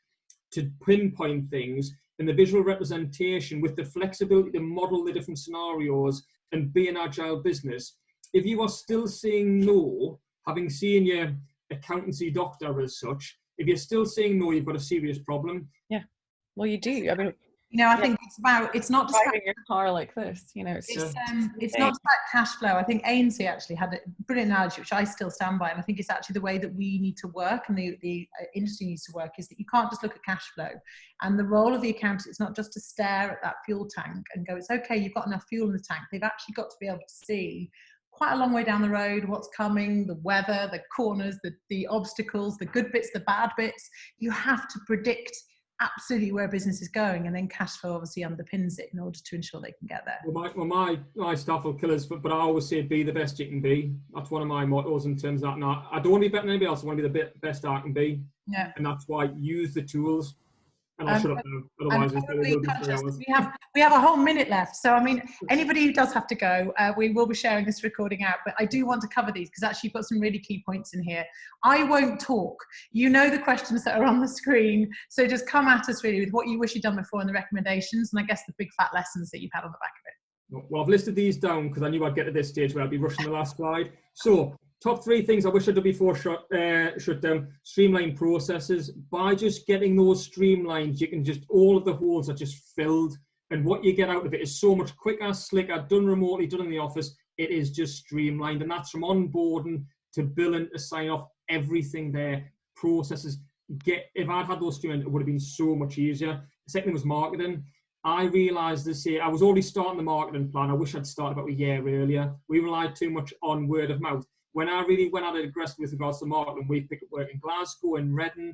to pinpoint things, and the visual representation with the flexibility to model the different scenarios and be an agile business, if you are still saying no, having seen your accountancy doctor as such, if you're still saying no, you've got a serious problem. Yeah, well, you do. I mean, I think it's not just driving your car like this, it's not just about cash flow. I think Ainsley actually had a brilliant analogy, which I still stand by, and I think it's actually the way that we need to work, and the industry needs to work, is that you can't just look at cash flow. And the role of the accountant is not just to stare at that fuel tank and go, it's okay, you've got enough fuel in the tank. They've actually got to be able to see quite a long way down the road what's coming, the weather, the corners, the obstacles, the good bits, the bad bits. You have to predict absolutely where business is going, and then cash flow obviously underpins it in order to ensure they can get there. Well, my staff will kill us, but I always say be the best you can be. That's one of my mottos in terms of that. Now, I don't want to be better than anybody else. I want to be the best I can be. Yeah. And that's why use the tools. And I'll shut up now. I'm Otherwise, probably will be 3 conscious hours. we have a whole minute left. So, I mean, anybody who does have to go, we will be sharing this recording out. But I do want to cover these because actually you've got some really key points in here. I won't talk. You know the questions that are on the screen. So just come at us really with what you wish you'd done before and the recommendations. And I guess the big fat lessons that you've had on the back of it. Well, I've listed these down because I knew I'd get to this stage where I'd be rushing the last slide. So, top 3 things I wish I'd done before shut down. Streamline processes. By just getting those streamlined, you can just, all of the holes are just filled. And what you get out of it is so much quicker, slicker, done remotely, done in the office. It is just streamlined. And that's from onboarding to billing to sign off, everything there. Processes. If I'd had those streamlined, it would have been so much easier. The second thing was marketing. I realised this year, I was already starting the marketing plan. I wish I'd started about a year earlier. We relied too much on word of mouth. When I really went at it aggressively with regards to marketing, we picked up work in Glasgow and Reading.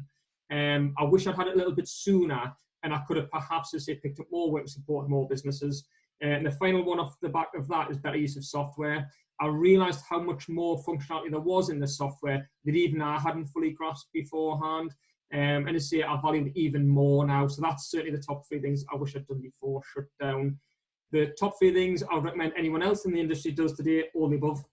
I wish I'd had it a little bit sooner, and I could have perhaps, as I say, picked up more work and supported more businesses. And the final one off the back of that is better use of software. I realised how much more functionality there was in the software that even I hadn't fully grasped beforehand. And as I say, I value it even more now. So that's certainly the top 3 things I wish I'd done before shut down. The top 3 things I would recommend anyone else in the industry does today, all the above.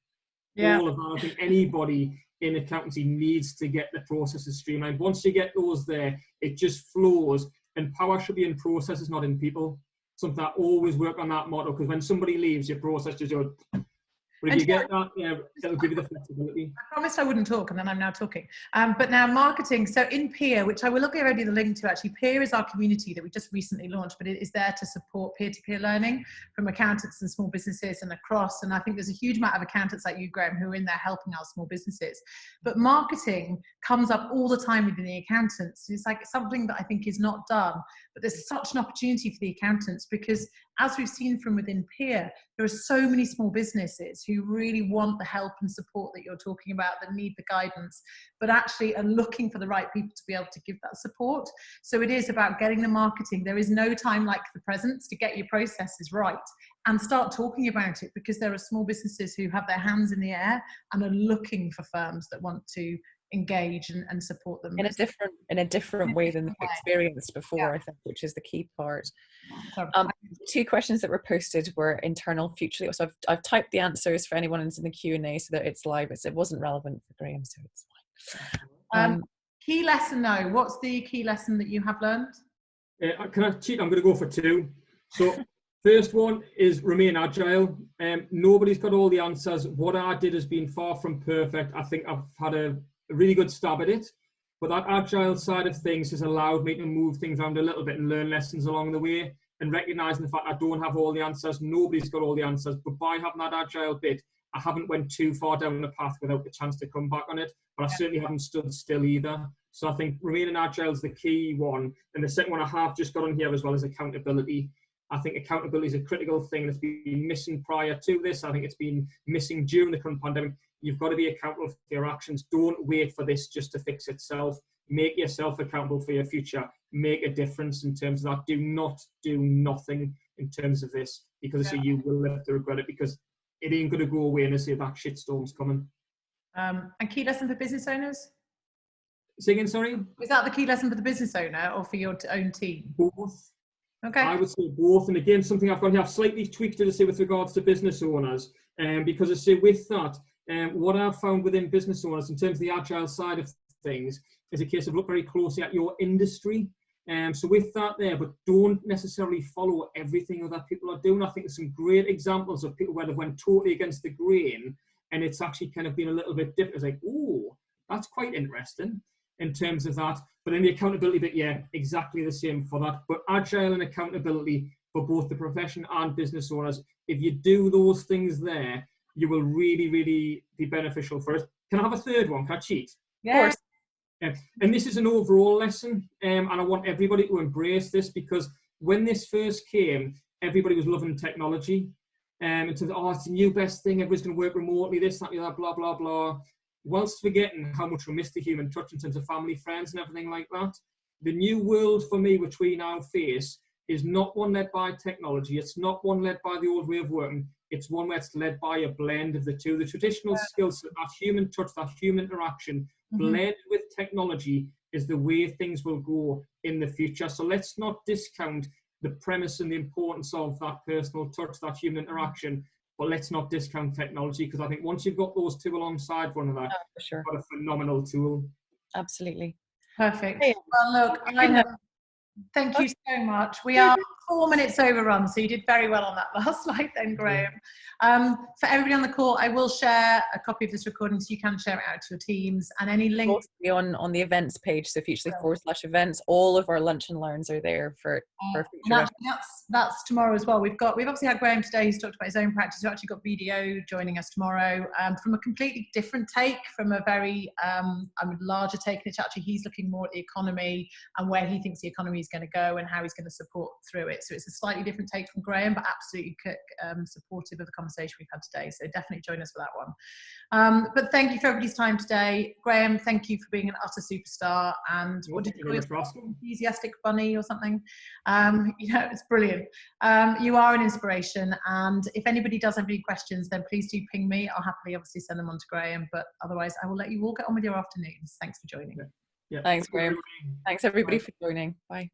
Yeah. All of that. I think anybody in accountancy needs to get the processes streamlined. Once you get those there, it just flows. And power should be in processes, not in people. Something I always work on that motto, because when somebody leaves, your process just goes. But if you get that, yeah, it'll give you the flexibility. I promised I wouldn't talk, and then I'm now talking. But now marketing. So in Peer, which I will look already the link to, actually, Peer is our community that we just recently launched, but it is there to support peer-to-peer learning from accountants and small businesses and across. And I think there's a huge amount of accountants like you, Graeme, who are in there helping our small businesses. But marketing comes up all the time within the accountants. It's like something that I think is not done, but there's such an opportunity for the accountants because, as we've seen from within Peer, there are so many small businesses who really want the help and support that you're talking about, that need the guidance, but actually are looking for the right people to be able to give that support. So it is about getting the marketing. There is no time like the present to get your processes right and start talking about it, because there are small businesses who have their hands in the air and are looking for firms that want to engage and support them in a different way than they've experienced before. Yeah. I think, which is the key part. 2 questions that were posted were internal future. So I've typed the answers for anyone who's in the Q&A so that it's live. It wasn't relevant for Graeme, so it's fine. Key lesson now. What's the key lesson that you have learned? Can I cheat? I'm going to go for 2. So first one is remain agile. Nobody's got all the answers. What I did has been far from perfect. I think I've had a really good stab at it, but that agile side of things has allowed me to move things around a little bit and learn lessons along the way, and recognizing the fact I don't have all the answers. Nobody's got all the answers, but by having that agile bit, I haven't went too far down the path without the chance to come back on it, but I certainly haven't stood still either. So I think remaining agile is the key one. And the second one I have just got on here as well is accountability. I think accountability is a critical thing that's been missing prior to this. I think it's been missing during the current pandemic. You've got to be accountable for your actions. Don't wait for this just to fix itself. Make yourself accountable for your future. Make a difference in terms of that. Do not do nothing in terms of this, because you will have to regret it, because it ain't going to go away and I say that shitstorm's coming. And key lesson for business owners? Say again, sorry? Is that the key lesson for the business owner or for your own team? Both. Okay. I would say both. And again, something I've got here, I've slightly tweaked it to say with regards to business owners, because I say with that, what I've found within business owners in terms of the agile side of things is a case of look very closely at your industry. So with that there, but don't necessarily follow everything other people are doing. I think there's some great examples of people where they went totally against the grain and it's actually kind of been a little bit different. It's like, oh, that's quite interesting in terms of that. But in the accountability bit, yeah, exactly the same for that. But agile and accountability for both the profession and business owners, if you do those things there, you will really, really be beneficial for us. Can I have a third one? Can I cheat? Yeah. Of course. And this is an overall lesson, and I want everybody to embrace this, because when this first came, everybody was loving technology. In terms of, oh, it's the new best thing, everybody's going to work remotely, this, that, blah, blah, blah. Whilst forgetting how much we miss the human touch in terms of family, friends, and everything like that. The new world for me, which we now face, is not one led by technology. It's not one led by the old way of working. It's one where it's led by a blend of the two. The traditional skills, that human touch, that human interaction, blended with technology, is the way things will go in the future. So let's not discount the premise and the importance of that personal touch, that human interaction, but let's not discount technology, because I think once you've got those two alongside one another, for sure. you've got a phenomenal tool. Absolutely. Perfect. Hey, Well, look, thank you so much. We are 4 minutes overrun, so you did very well on that last slide then, Graeme. For everybody on the call, I will share a copy of this recording so you can share it out to your teams, and any links on the events page, so futurely/events, all of our lunch and learns are there for future. That's tomorrow as well. We've obviously had Graeme today, who's talked about his own practice. We've actually got BDO joining us tomorrow, from a completely different take, from a very larger take, which actually he's looking more at the economy and where he thinks the economy is going to go and how he's going to support through it. So it's a slightly different take from Graeme, but absolutely supportive of the conversation we've had today. So definitely join us for that one. But thank you for everybody's time today. Graeme, thank you for being an utter superstar. And what did you call yourself? Enthusiastic bunny or something? It's brilliant. You are an inspiration. And if anybody does have any questions, then please do ping me. I'll happily obviously send them on to Graeme. But otherwise, I will let you all get on with your afternoons. Thanks for joining. Yeah. Thanks, Graeme. Thanks, everybody, for joining. Bye.